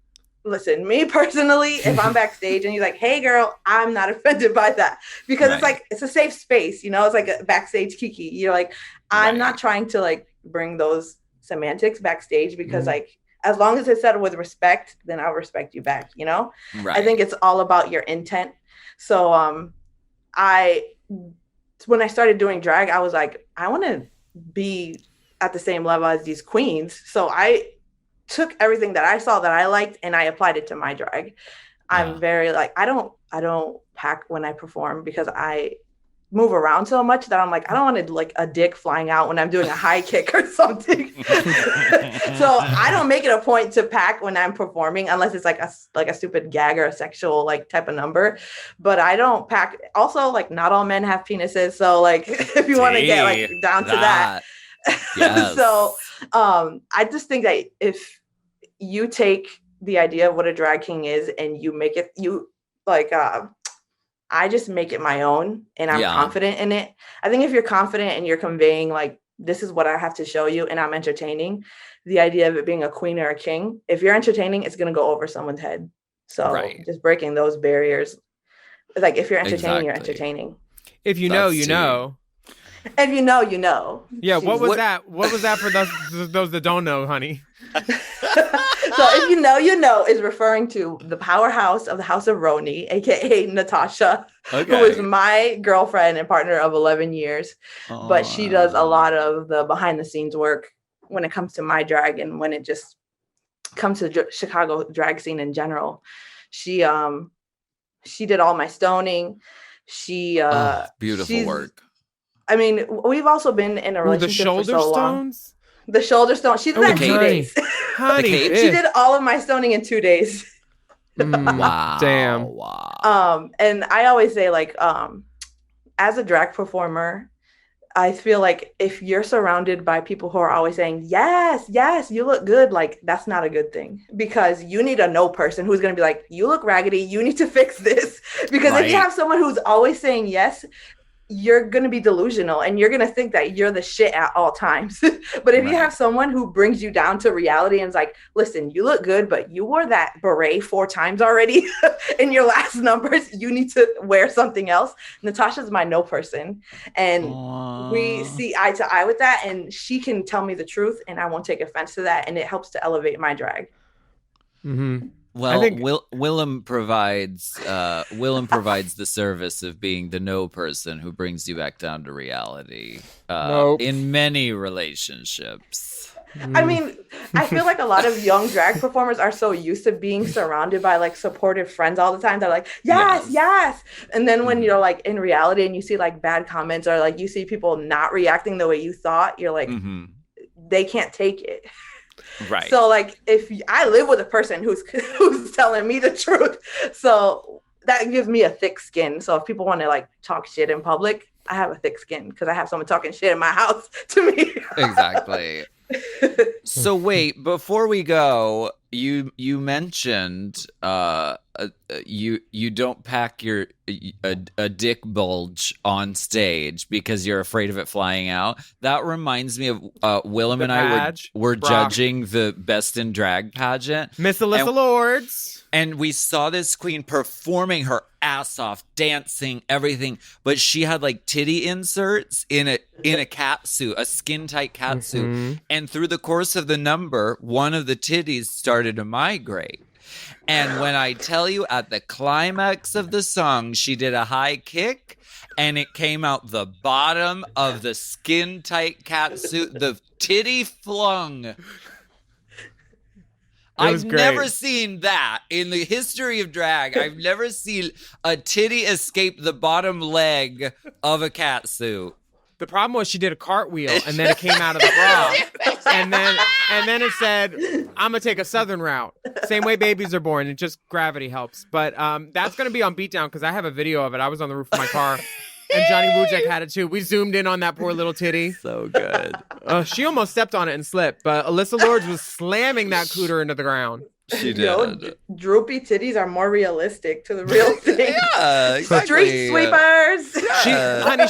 listen, me personally, if I'm backstage and you're like, hey girl, I'm not offended by that, because it's like, it's a safe space, it's like a backstage kiki. You're like, I'm not trying to like bring those semantics backstage, because like, as long as it's said with respect, then I'll respect you back, I think it's all about your intent. So when I started doing drag, I was like, I want to be at the same level as these queens. So I took everything that I saw that I liked and I applied it to my drag. I'm very like, I don't pack when I perform, because I move around so much that I'm like, I don't want to like a dick flying out when I'm doing a high kick or something. So I don't make it a point to pack when I'm performing, unless it's like a stupid gag or a sexual like type of number. But I don't pack. Also, like, not all men have penises. So like, if you want to get like down to that. Yes. So I just think that if you take the idea of what a drag king is and you make it, I just make it my own, and I'm confident in it. I think if you're confident and you're conveying like, this is what I have to show you, and I'm entertaining, the idea of it being a queen or a king, if you're entertaining, it's going to go over someone's head. So just breaking those barriers. Like, if you're entertaining, you're entertaining. If you know, you know. If you know, you know. Yeah, what was that? What was that for those that don't know, honey? So if you know is referring to the powerhouse of the House of Roni, aka Natasha, who is my girlfriend and partner of 11 years. But she does a lot of the behind the scenes work when it comes to my drag, and when it just comes to Chicago drag scene in general. She did all my stoning. Beautiful work. I mean, we've also been in a relationship for so long. The shoulder stone. She did that in 2 days. Honey, she did all of my stoning in 2 days. Wow. Damn. Wow. And I always say, like, as a drag performer, I feel like if you're surrounded by people who are always saying, yes, you look good, like, that's not a good thing, because you need a no person who's going to be like, you look raggedy, you need to fix this. Because if you have someone who's always saying yes, you're going to be delusional and you're going to think that you're the shit at all times. But if you have someone who brings you down to reality and is like, listen, you look good, but you wore that beret 4 times already in your last numbers. You need to wear something else. Natasha's my no person. And we see eye to eye with that. And she can tell me the truth and I won't take offense to that. And it helps to elevate my drag. Mm-hmm. Well, Willam provides the service of being the no person who brings you back down to reality in many relationships. I mean, I feel like a lot of young drag performers are so used to being surrounded by like supportive friends all the time. They're like, yes. And then when you're like in reality and you see like bad comments or like you see people not reacting the way you thought, you're like, they can't take it. Right. So like if I live with a person who's telling me the truth, so that gives me a thick skin. So if people want to like talk shit in public, I have a thick skin because I have someone talking shit in my house to me. Exactly. So wait, before we go, you mentioned you don't pack a dick bulge on stage because you're afraid of it flying out. That reminds me of Willam and I were judging the Best in Drag pageant, Miss Alyssa Lords. And we saw this queen performing her ass off, dancing, everything, but she had like titty inserts in a cat suit, a skin tight cat suit. And through the course of the number, one of the titties started to migrate. And when I tell you at the climax of the song, she did a high kick and it came out the bottom of the skin tight cat suit, the titty flung. I've never seen that in the history of drag. I've never seen a titty escape the bottom leg of a cat suit. The problem was she did a cartwheel and then it came out of the bra. and then it said, I'm going to take a southern route. Same way babies are born. It just gravity helps. But that's going to be on Beatdown because I have a video of it. I was on the roof of my car And Johnny Wujek had it too. We zoomed in on that poor little titty. So good. She almost stepped on it and slipped, but Alyssa Lords was slamming that cooter into the ground. She did. Yo, droopy titties are more realistic to the real thing. Yeah, exactly. Street sweepers. Honey,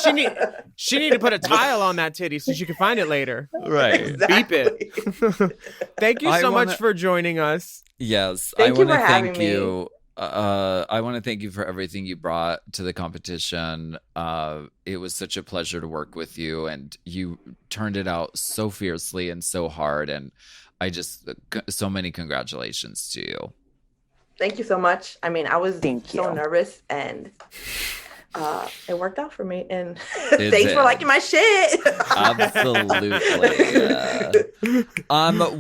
she need to put a tile on that titty so she can find it later. Right. Exactly. Beep it. Thank you so much for joining us. Yes. Thank I you want to for having thank me. you. I want to thank you for everything you brought to the competition. It was such a pleasure to work with you, and you turned it out so fiercely and so hard. And I just, so many congratulations to you. Thank you so much. I mean, I was so nervous, and it worked out for me. And thanks for liking my shit. Absolutely.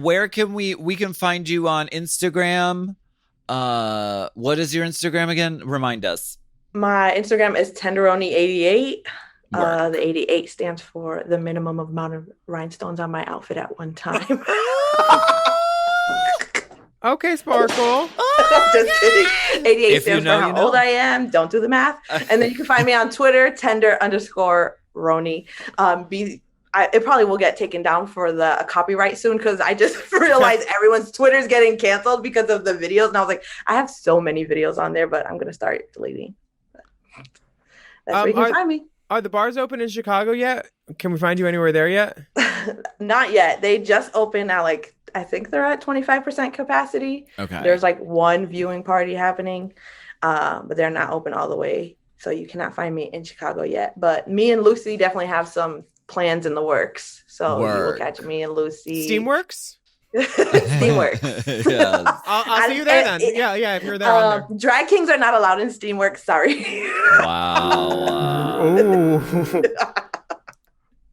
Where can we can find you on Instagram? What is your Instagram again? Remind us. My Instagram is Tenderoni88. The 88 stands for the minimum amount of rhinestones on my outfit at one time. Okay, Sparkle. I'm just kidding. 88 If stands you know, for how old I am. Don't do the math. And then you can find me on Twitter, Tender_Roni. It probably will get taken down for the copyright soon, because I just realized everyone's Twitter's getting canceled because of the videos. And I was like, I have so many videos on there, but I'm going to start deleting. That's where you can find me. Are the bars open in Chicago yet? Can we find you anywhere there yet? Not yet. They just opened at I think they're at 25% capacity. Okay. There's one viewing party happening, but they're not open all the way. So you cannot find me in Chicago yet. But me and Lucy definitely have some plans in the works. So you will catch me and Lucy. Steamworks? Steamworks. Yes. I'll see you there then. Yeah, if you're there on there. Drag kings are not allowed in Steamworks. Sorry. Wow. Oh.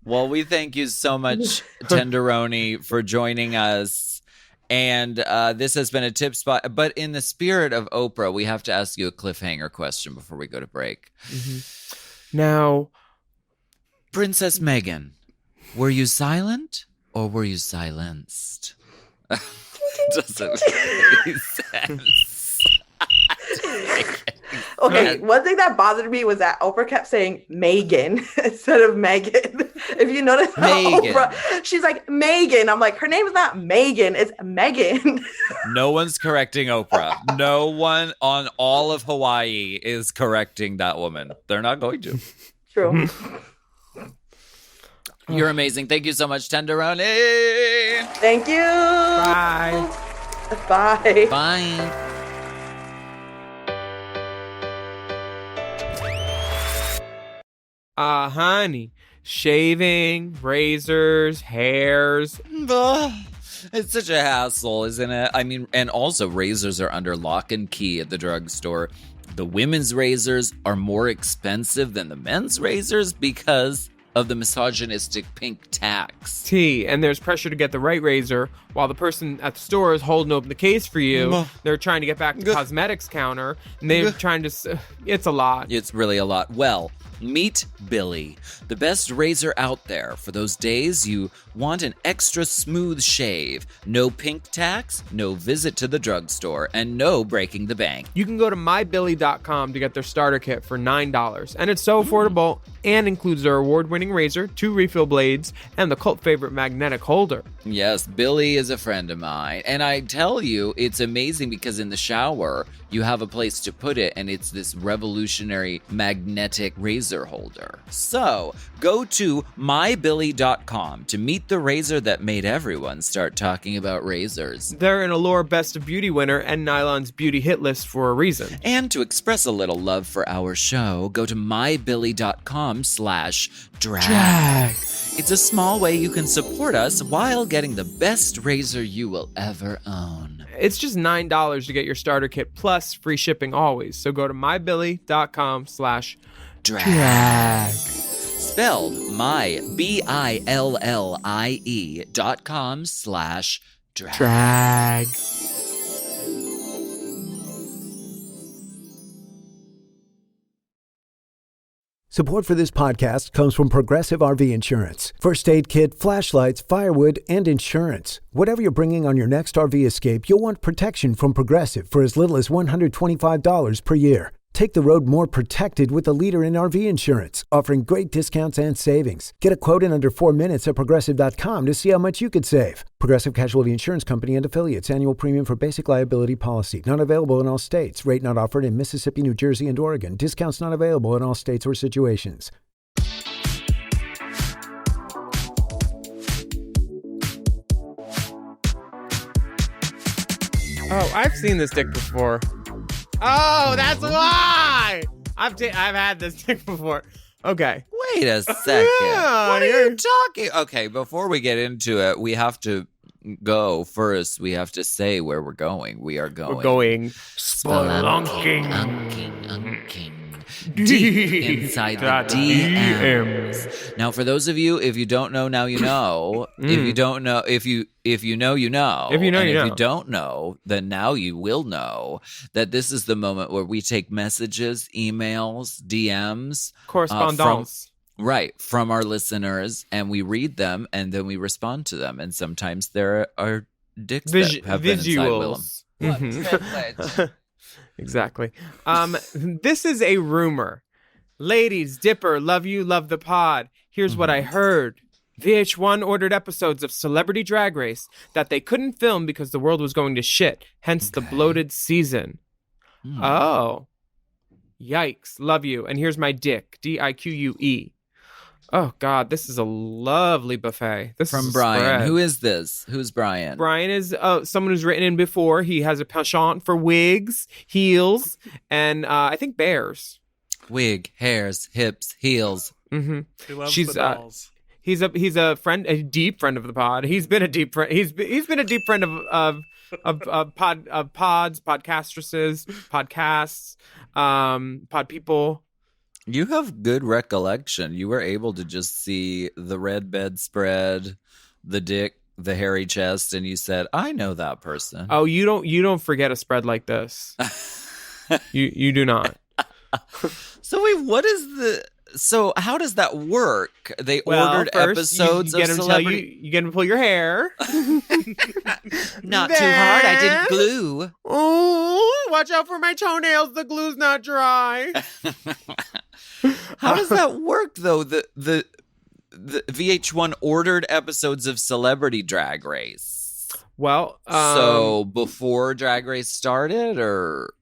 Well, we thank you so much, Tenderoni, for joining us. And this has been a tip spot. But in the spirit of Oprah, we have to ask you a cliffhanger question before we go to break. Mm-hmm. Now, Princess Meghan, were you silent or were you silenced? Doesn't make any sense. Okay, one thing that bothered me was that Oprah kept saying Megan instead of Megan. If you notice, Oprah, she's like Megan. I'm like, her name is not Megan, it's Megan. No one's correcting Oprah. No one on all of Hawaii is correcting that woman. They're not going to. True. You're amazing. Thank you so much, Tenderoni. Thank you. bye. Bye. Bye. Honey, shaving, razors, hairs. It's such a hassle, isn't it? I mean, and also razors are under lock and key at the drugstore. The women's razors are more expensive than the men's razors because of the misogynistic pink tax. And there's pressure to get the right razor while the person at the store is holding open the case for you. They're trying to get back to the cosmetics counter, and they're trying to... It's a lot. It's really a lot. Well, meet Billy, the best razor out there for those days you want an extra smooth shave. No pink tax, no visit to the drugstore, and no breaking the bank. You can go to mybilly.com to get their starter kit for $9. And it's so affordable and includes their award-winning razor, 2 refill blades, and the cult favorite magnetic holder. Yes, Billy is a friend of mine. And I tell you, it's amazing because in the shower, you have a place to put it, and it's this revolutionary magnetic razor holder. So, go to mybilly.com to meet the razor that made everyone start talking about razors. They're an Allure Best of Beauty winner and Nylon's beauty hit list for a reason. And to express a little love for our show, go to mybilly.com/drag. It's a small way you can support us while getting the best razor you will ever own. It's just $9 to get your starter kit plus free shipping always. So go to mybilly.com/drag. Spelled mybillie.com/drag. Drag. Support for this podcast comes from Progressive RV Insurance. First aid kit, flashlights, firewood, and insurance. Whatever you're bringing on your next RV escape, you'll want protection from Progressive for as little as $125 per year. Take the road more protected with the leader in RV insurance, offering great discounts and savings. Get a quote in under 4 minutes at Progressive.com to see how much you could save. Progressive Casualty Insurance Company and Affiliates. Annual premium for basic liability policy. Not available in all states. Rate not offered in Mississippi, New Jersey, and Oregon. Discounts not available in all states or situations. Oh, I've seen this dick before. Oh, that's why! I've had this dick before. Okay. Wait a second. Yeah, What are you talking? Okay, before we get into it, we have to go first. We have to say where we're going. We are going. We're going spelunking. Deep inside the DMs. Now, for those of you, if you don't know, now you know. If you don't know, if you know, you know. If you know, and you if know. you don't know, then now you will know that this is the moment where we take messages, emails, DMs, correspondence. From our listeners, and we read them, and then we respond to them. And sometimes there are dicks that have been inside Willam. Mhm. Exactly. This is a rumor. Ladies, Dipper, love you, love the pod. Here's what I heard. VH1 ordered episodes of Celebrity Drag Race that they couldn't film because the world was going to shit, hence the bloated season. Oh. Yikes. Love you. And here's my dick. DIQUE. Oh, God, this is a lovely buffet. This From is Brian. spread. Who is this? Who's Brian? Brian is someone who's written in before. He has a penchant for wigs, heels, and I think bears. Wig, hairs, hips, heels. Mm-hmm. He loves She's the dolls. he's a friend, a deep friend of the pod. He's been a deep friend. He's been a deep friend of pods, podcastresses, podcasts, pod people. You have good recollection. You were able to just see the red bedspread, the dick, the hairy chest, and you said, "I know that person." Oh, you don't forget a spread like this. you do not. So wait, what is the? So how does that work? They ordered first, episodes you get of them celebrity. you get them to pull your hair. Not too hard. I did glue. Oh, watch out for my toenails. The glue's not dry. How does that work though? The VH1 ordered episodes of Celebrity Drag Race. Well, so before Drag Race started, or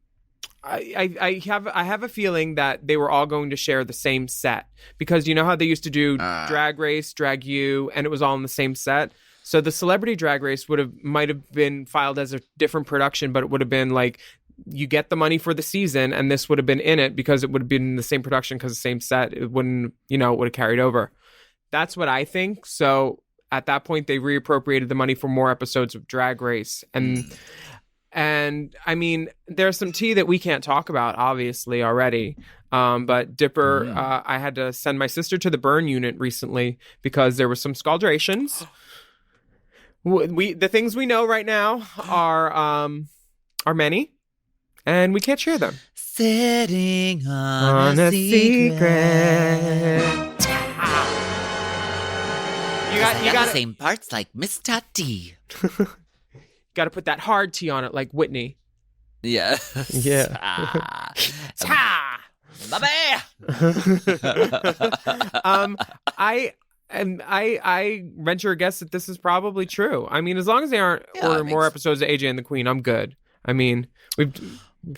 I have a feeling that they were all going to share the same set, because you know how they used to do Drag Race, Drag U, and it was all in the same set. So the Celebrity Drag Race might have been filed as a different production, but it would have been like, you get the money for the season, and this would have been in it because it would have been the same production because the same set. It wouldn't, it would have carried over. That's what I think. So at that point, they reappropriated the money for more episodes of Drag Race, and I mean, there's some tea that we can't talk about, obviously, already. But Dipper, I had to send my sister to the burn unit recently because there were some scaldrations. The things we know right now are many. And we can't share them. Sitting on a secret. You got the same parts like Miss Tati. Got to put that hard T on it, like Whitney. Yeah. Yeah. I venture a guess that this is probably true. I mean, as long as they aren't ordering more episodes of AJ and the Queen, I'm good. I mean, we've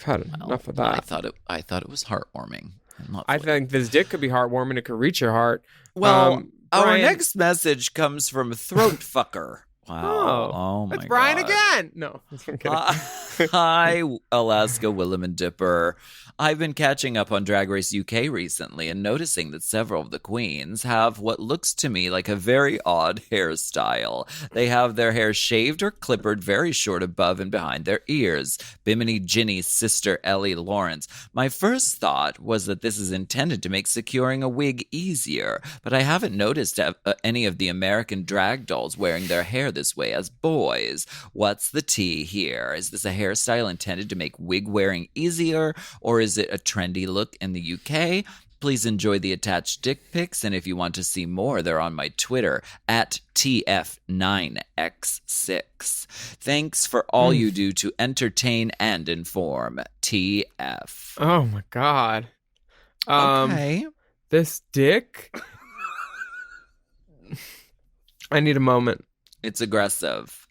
had enough of that. I thought it was heartwarming. I think this dick could be heartwarming. It could reach your heart. Well, our Brian, next message comes from Throat Fucker. Wow. Oh my God. It's Brian again. No, I'm kidding. Hi, Alaska, Willam, and Dipper. I've been catching up on Drag Race UK recently and noticing that several of the queens have what looks to me like a very odd hairstyle. They have their hair shaved or clippered very short above and behind their ears. Bimini Ginny's sister, Ellie Lawrence. My first thought was that this is intended to make securing a wig easier, but I haven't noticed any of the American drag dolls wearing their hair this way as boys. What's the tea here? Is this a hairstyle intended to make wig wearing easier, or is it a trendy look in the UK? Please enjoy the attached dick pics, and if you want to see more, they're on my Twitter at TF9X6. Thanks for all you do to entertain and inform. TF. Oh my God. Okay. This dick. I need a moment. It's aggressive.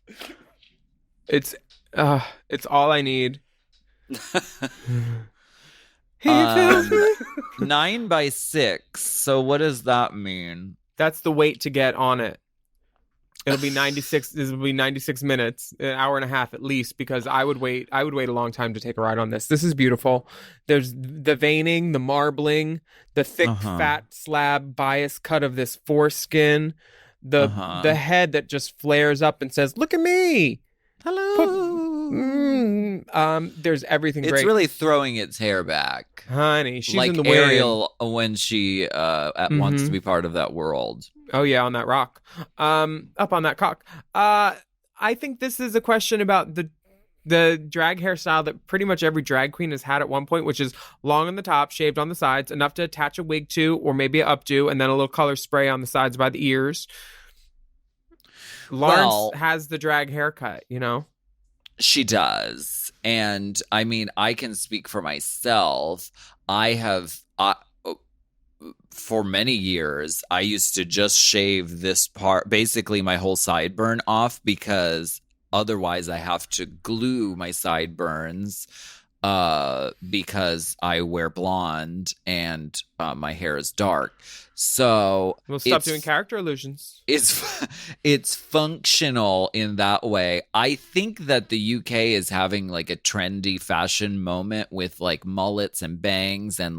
It's all I need. He 9 by 6. So what does that mean? That's the weight to get on it. It'll be 96. This will be 96 minutes, an hour and a half at least, because I would wait a long time to take a ride on this. This is beautiful. There's the veining, the marbling, the thick fat slab bias cut of this foreskin, the head that just flares up and says, "Look at me, hello." There's everything. It's great. really throwing its hair back, honey. She's like in the Ariel when she wants to be part of that world. Oh yeah, on that rock, up on that cock. I think this is a question about the drag hairstyle that pretty much every drag queen has had at one point, which is long on the top, shaved on the sides, enough to attach a wig to, or maybe an updo, and then a little color spray on the sides by the ears. Lawrence has the drag haircut, you know? She does. And I mean, I can speak for myself. I have, for many years, I used to just shave this part, basically my whole sideburn off, because otherwise I have to glue my sideburns because I wear blonde and my hair is dark. So we'll stop doing character illusions. It's functional in that way. I think that the UK is having like a trendy fashion moment with like mullets and bangs and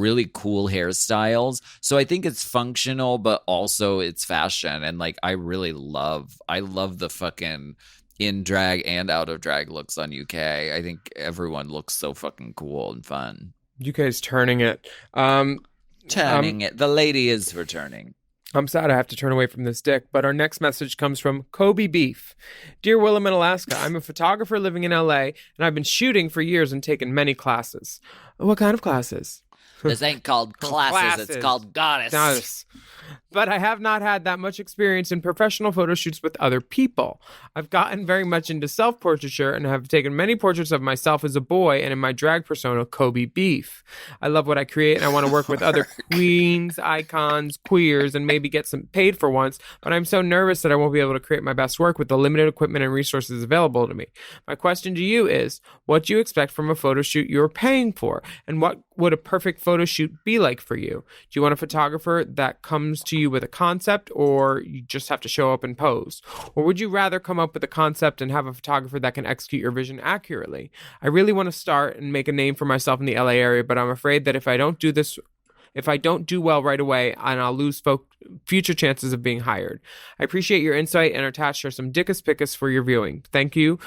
really cool hairstyles. So I think it's functional, but also it's fashion. And like I love the fucking in drag and out of drag looks on UK. I think everyone looks so fucking cool and fun. UK is turning it. Turning it. The lady is returning. I'm sad I have to turn away from this dick, but our next message comes from Kobe Beef. Dear Willam and Alaska, I'm a photographer living in LA, and I've been shooting for years and taken many classes. What kind of classes? This ain't called classes. It's called goddess. But I have not had that much experience in professional photo shoots with other people. I've gotten very much into self-portraiture and have taken many portraits of myself as a boy and in my drag persona, Kobe Beef. I love what I create and I want to work with other queens, icons, queers, and maybe get some paid for once, but I'm so nervous that I won't be able to create my best work with the limited equipment and resources available to me. My question to you is, what do you expect from a photo shoot you're paying for? And what would a perfect photo shoot be like for you? Do you want a photographer that comes to you with a concept, or you just have to show up and pose? Or would you rather come up with a concept and have a photographer that can execute your vision accurately? I really want to start and make a name for myself in the LA area, but I'm afraid that if I don't do well right away, and I'll lose future chances of being hired. I appreciate your insight and are attached to some dickus pickus for your viewing. Thank you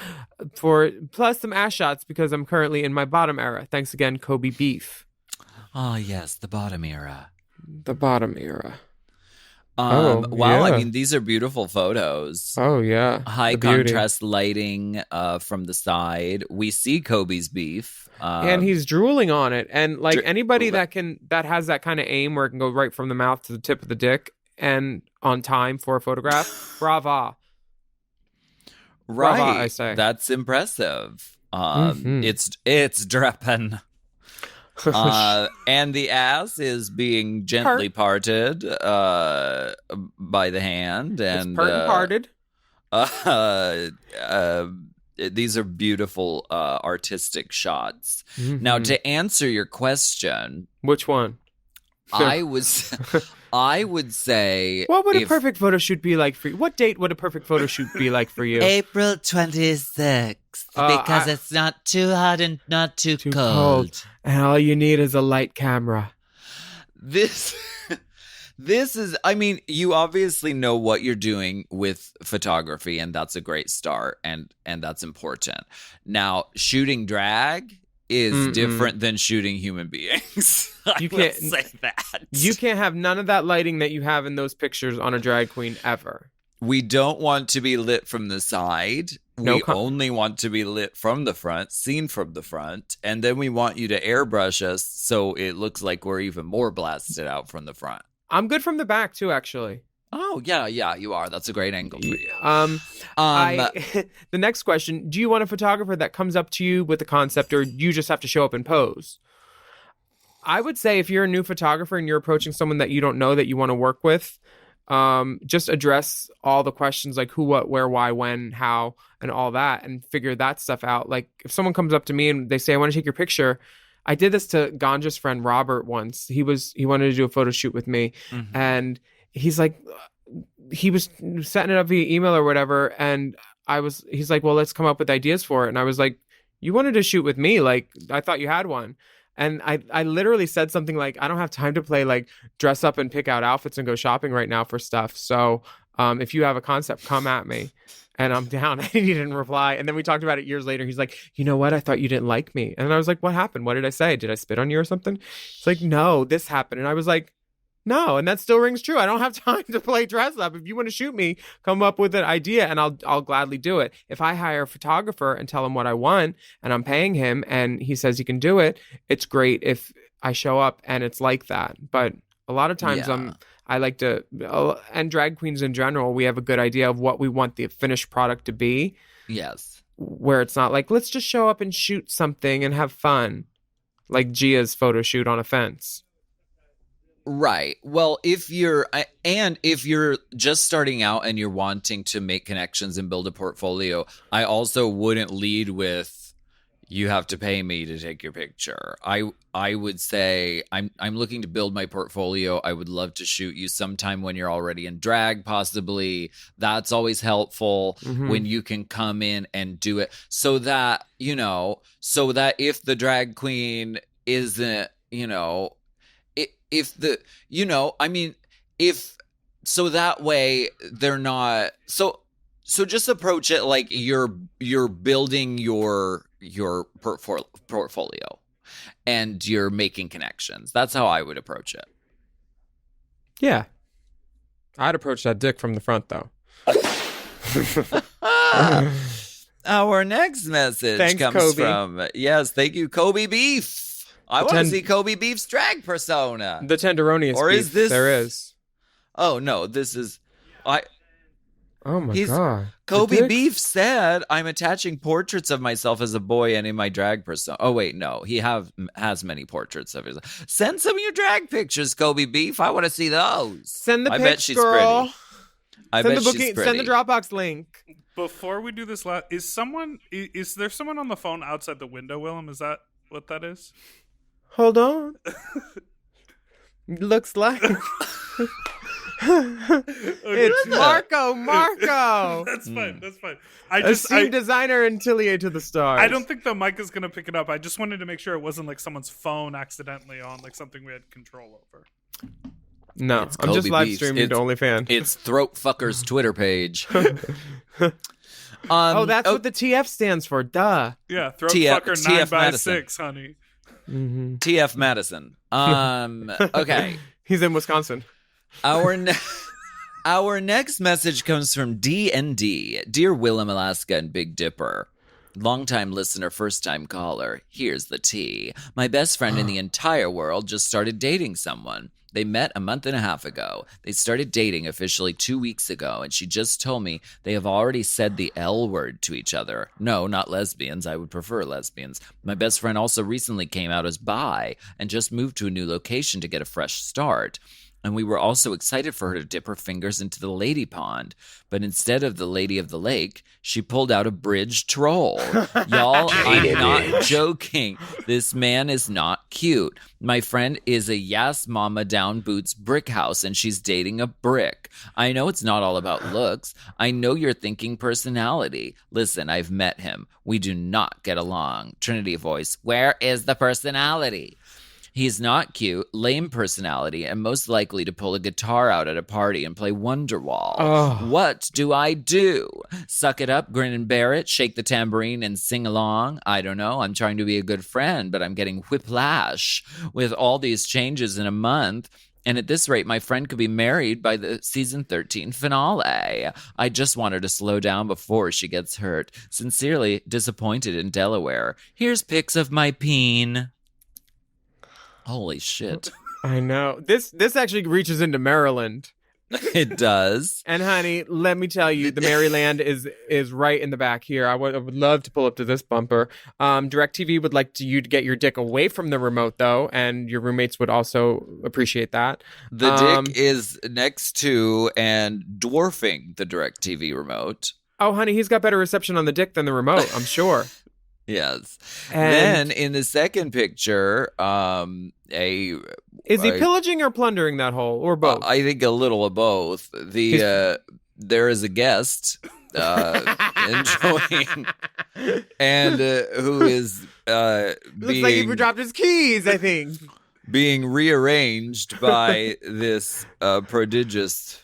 for plus some ass shots because I'm currently in my bottom era. Thanks again, Kobe Beef. Oh yes, the bottom era. The bottom era. Wow, yeah. I mean, these are beautiful photos. Oh, yeah. High contrast lighting from the side. We see Kobe's beef. And he's drooling on it. And like anybody that has that kind of aim where it can go right from the mouth to the tip of the dick and on time for a photograph, brava. Right. Brava, I say. That's impressive. It's dripping. And the ass is being gently parted by the hand, and parted. These are beautiful artistic shots. Mm-hmm. Now, to answer your question, which one? I would say, what would a perfect photo shoot be like for you? What date would a perfect photo shoot be like for you? April 26th, because it's not too hot and not too cold. And all you need is a light camera. This is, I mean, you obviously know what you're doing with photography, and that's a great start, and that's important. Now, shooting drag is different than shooting human beings. You can't say that. You can't have none of that lighting that you have in those pictures on a drag queen ever. We don't want to be lit from the side. No We only want to be lit from the front, seen from the front. And then we want you to airbrush us so it looks like we're even more blasted out from the front. I'm good from the back too, actually. Oh, yeah, you are. That's a great angle for you. The next question, do you want a photographer that comes up to you with a concept, or you just have to show up and pose? I would say if you're a new photographer and you're approaching someone that you don't know that you want to work with, just address all the questions like who, what, where, why, when, how, and all that, and figure that stuff out. Like if someone comes up to me and they say, I want to take your picture. I did this to Ganja's friend Robert once. He wanted to do a photo shoot with me, and he's like, he was setting it up via email or whatever, and he's like, well, let's come up with ideas for it. And I was like, you wanted to shoot with me? Like, I thought you had one. And I literally said something like, I don't have time to play like dress up and pick out outfits and go shopping right now for stuff. So if you have a concept, come at me. And I'm down. And he didn't reply. And then we talked about it years later. He's like, you know what? I thought you didn't like me. And I was like, what happened? What did I say? Did I spit on you or something? It's like, no, this happened. And I was like, no. And that still rings true. I don't have time to play dress up. If you want to shoot me, come up with an idea and I'll gladly do it. If I hire a photographer and tell him what I want and I'm paying him and he says he can do it, it's great if I show up and it's like that. But a lot of times I like to, and drag queens in general, we have a good idea of what we want the finished product to be. Yes. Where it's not like, let's just show up and shoot something and have fun. Like Gia's photo shoot on a fence. Right. Well, if you're just starting out and you're wanting to make connections and build a portfolio, I also wouldn't lead with, you have to pay me to take your picture. I would say I'm looking to build my portfolio. I would love to shoot you sometime when you're already in drag, possibly. That's always helpful when you can come in and do it so that if the drag queen isn't, so that way they're not so just approach it like you're building your portfolio and you're making connections. That's how I would approach it. Yeah. I'd approach that dick from the front though. Our next message comes Kobe. from, yes, thank you, Kobe Beef. I want to see Kobe Beef's drag persona. The Tenderoni or beef. Is this? There is. Oh no, this is. Oh my god. Kobe Beef said, "I'm attaching portraits of myself as a boy and in my drag persona." Oh wait, no, he has many portraits of himself. Send some of your drag pictures, Kobe Beef. I want to see those. Send the pics, bet she's girl. pretty. I bet she's pretty. Send the Dropbox link. Before we do this, is there someone on the phone outside the window, Willam? Is that what that is? Hold on. Looks like it's Marco. That's fine. Esteemed designer and Tillier to the stars. I don't think the mic is gonna pick it up. I just wanted to make sure it wasn't like someone's phone accidentally on, like something we had control over. No, It's I'm just Kobe live Beefs. streaming to OnlyFans. It's Throat Fucker's Twitter page. That's what the TF stands for. Duh. Yeah, throat TF fucker 9x6, Madison. honey. TF Madison. Okay. He's in Wisconsin. Our next message comes from D&D. Dear Willam, Alaska, and Big Dipper. Longtime listener, first-time caller. Here's the tea. My best friend in the entire world just started dating someone. They met a month and a half ago. They started dating officially 2 weeks ago, and she just told me they have already said the L word to each other. No, not lesbians. I would prefer lesbians. My best friend also recently came out as bi and just moved to a new location to get a fresh start. And we were also excited for her to dip her fingers into the lady pond. But instead of the lady of the lake, she pulled out a bridge troll. Y'all, I'm not joking. This man is not cute. My friend is a Yas Mama Down Boots brick house, and she's dating a brick. I know it's not all about looks. I know you're thinking personality. Listen, I've met him. We do not get along. Trinity voice, where is the personality? He's not cute, lame personality, and most likely to pull a guitar out at a party and play Wonderwall. Oh. What do I do? Suck it up, grin and bear it, shake the tambourine and sing along? I don't know. I'm trying to be a good friend, but I'm getting whiplash with all these changes in a month. And at this rate, my friend could be married by the season 13 finale. I just want her to slow down before she gets hurt. Sincerely disappointed in Delaware. Here's pics of my peen. Holy shit. I know. This actually reaches into Maryland. It does. And honey, let me tell you, the Maryland is right in the back here. I would love to pull up to this bumper. DirecTV would like you to get your dick away from the remote, though, and your roommates would also appreciate that. The dick is next to and dwarfing the DirecTV remote. Oh, honey, he's got better reception on the dick than the remote, I'm sure. Yes. And then in the second picture, is he pillaging or plundering that hole, or both? I think a little of both. There is a guest enjoying, and who is looks like he dropped his keys, I think. Being rearranged by this prodigious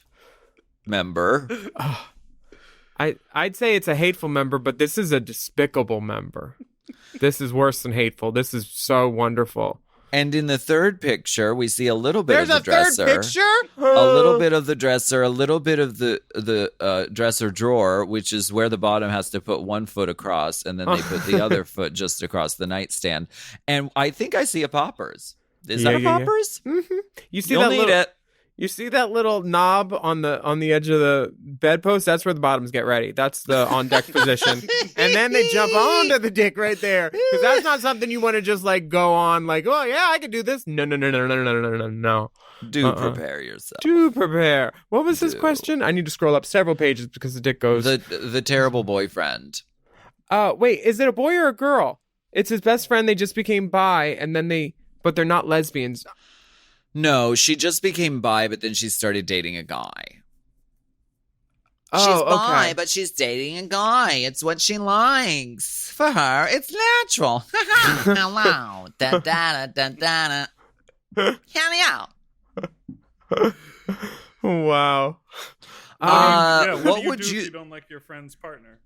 member. I'd say it's a hateful member, but this is a despicable member. This is worse than hateful. This is so wonderful. And in the third picture, we see a little bit of the dresser. There's a third picture? A little bit of the dresser, a little bit of the dresser drawer, which is where the bottom has to put one foot across, and then they put the other foot just across the nightstand. And I think I see a poppers. Is that a poppers? Yeah. Mm-hmm. You'll need it. You see that little knob on the edge of the bedpost? That's where the bottoms get ready. That's the on deck position. And then they jump onto the dick right there. Because that's not something you want to just like go on like, oh yeah, I could do this. No. Do prepare yourself. Do prepare. What was his question? I need to scroll up several pages because the dick goes. The terrible boyfriend. Wait, is it a boy or a girl? It's his best friend. They just became bi, and then but they're not lesbians. No, she just became bi, but then she started dating a guy. Oh, she's bi, okay. but she's dating a guy. It's what she likes. For her, it's natural. Hello. Da-da-da-da-da. Hello. Wow. What would you do if you don't like your friend's partner?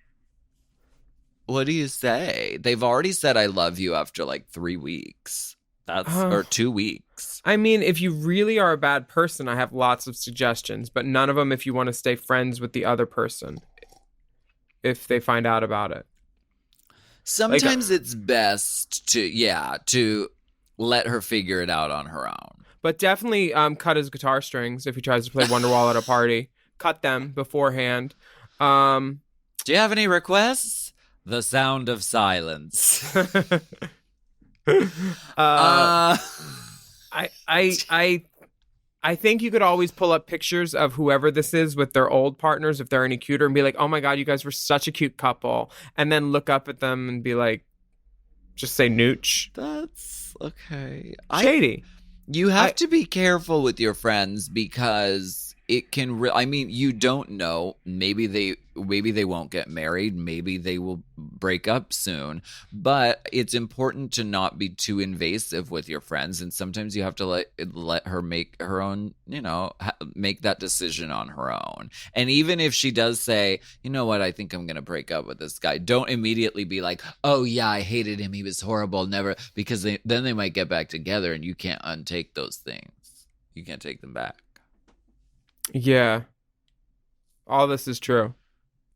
What do you say? They've already said I love you after like 3 weeks. Or 2 weeks. I mean, if you really are a bad person, I have lots of suggestions, but none of them if you want to stay friends with the other person if they find out about it. Sometimes it's best to let her figure it out on her own. But definitely cut his guitar strings if he tries to play Wonderwall at a party. Cut them beforehand. Do you have any requests? The sound of silence. I think you could always pull up pictures of whoever this is with their old partners if they're any cuter and be like, oh my God, you guys were such a cute couple. And then look up at them and be like, just say nooch. That's okay. Shady. You have to be careful with your friends because it can you don't know. Maybe they won't get married. Maybe they will break up soon. But it's important to not be too invasive with your friends. And sometimes you have to let her make her own, make that decision on her own. And even if she does say, you know what, I think I'm going to break up with this guy, don't immediately be like, oh yeah, I hated him. He was horrible. Never, because then they might get back together and you can't untake those things. You can't take them back. Yeah. All this is true.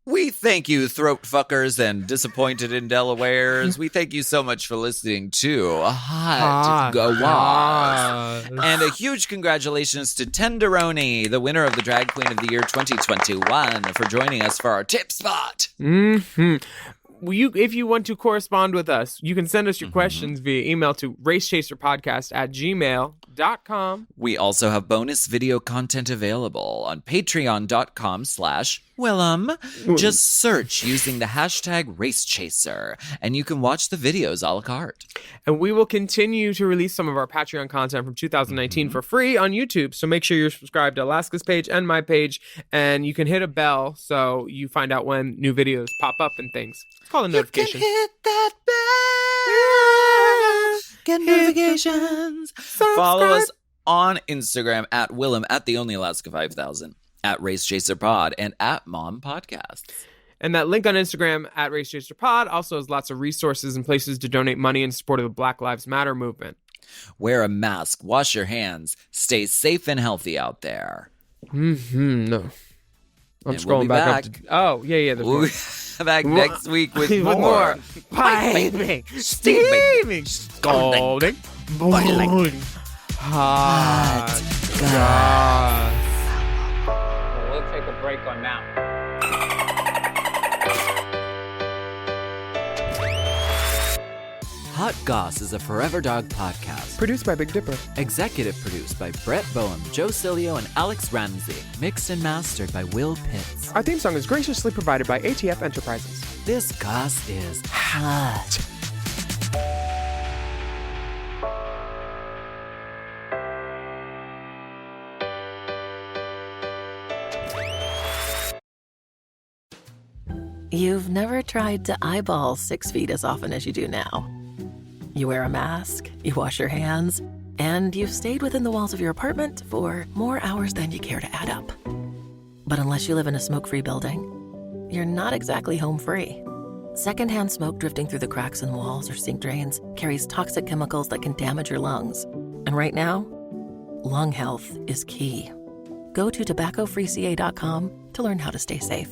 We thank you, throat fuckers and disappointed in Delawares. We thank you so much for listening to Hot GOSS. And a huge congratulations to Tenderoni, the winner of the Drag Queen of the Year 2021, for joining us for our tip spot. Mm-hmm. If you want to correspond with us, you can send us your questions via email to racechaserpodcast@gmail.com. We also have bonus video content available on patreon.com/Willam. Just search using the hashtag RaceChaser, and you can watch the videos a la carte. And we will continue to release some of our Patreon content from 2019 for free on YouTube. So make sure you're subscribed to Alaska's page and my page, and you can hit a bell so you find out when new videos pop up and things. Call a notification. You can hit that bell. Get notifications. Follow us on Instagram at Willam, at the Only Alaska 5000, at RaceChaserPod, and at Mom Podcasts. And that link on Instagram at RaceChaserPod also has lots of resources and places to donate money in support of the Black Lives Matter movement. Wear a mask, wash your hands, stay safe and healthy out there. No. I'm And we'll scrolling be back back. up to. Oh, yeah. There's We'll more. be back next week with With more. Piping, steaming, scalding, boiling, hot goss. We'll take a break on that one. Hot Goss is a Forever Dog podcast. Produced by Big Dipper. Executive produced by Brett Boehm, Joe Cilio, and Alex Ramsey. Mixed and mastered by Will Pitts. Our theme song is graciously provided by ATF Enterprises. This Goss is hot. You've never tried to eyeball 6 feet as often as you do now. You wear a mask, you wash your hands, and you've stayed within the walls of your apartment for more hours than you care to add up. But unless you live in a smoke-free building, you're not exactly home free. Secondhand smoke drifting through the cracks in walls or sink drains carries toxic chemicals that can damage your lungs. And right now, lung health is key. Go to tobaccofreeca.com to learn how to stay safe.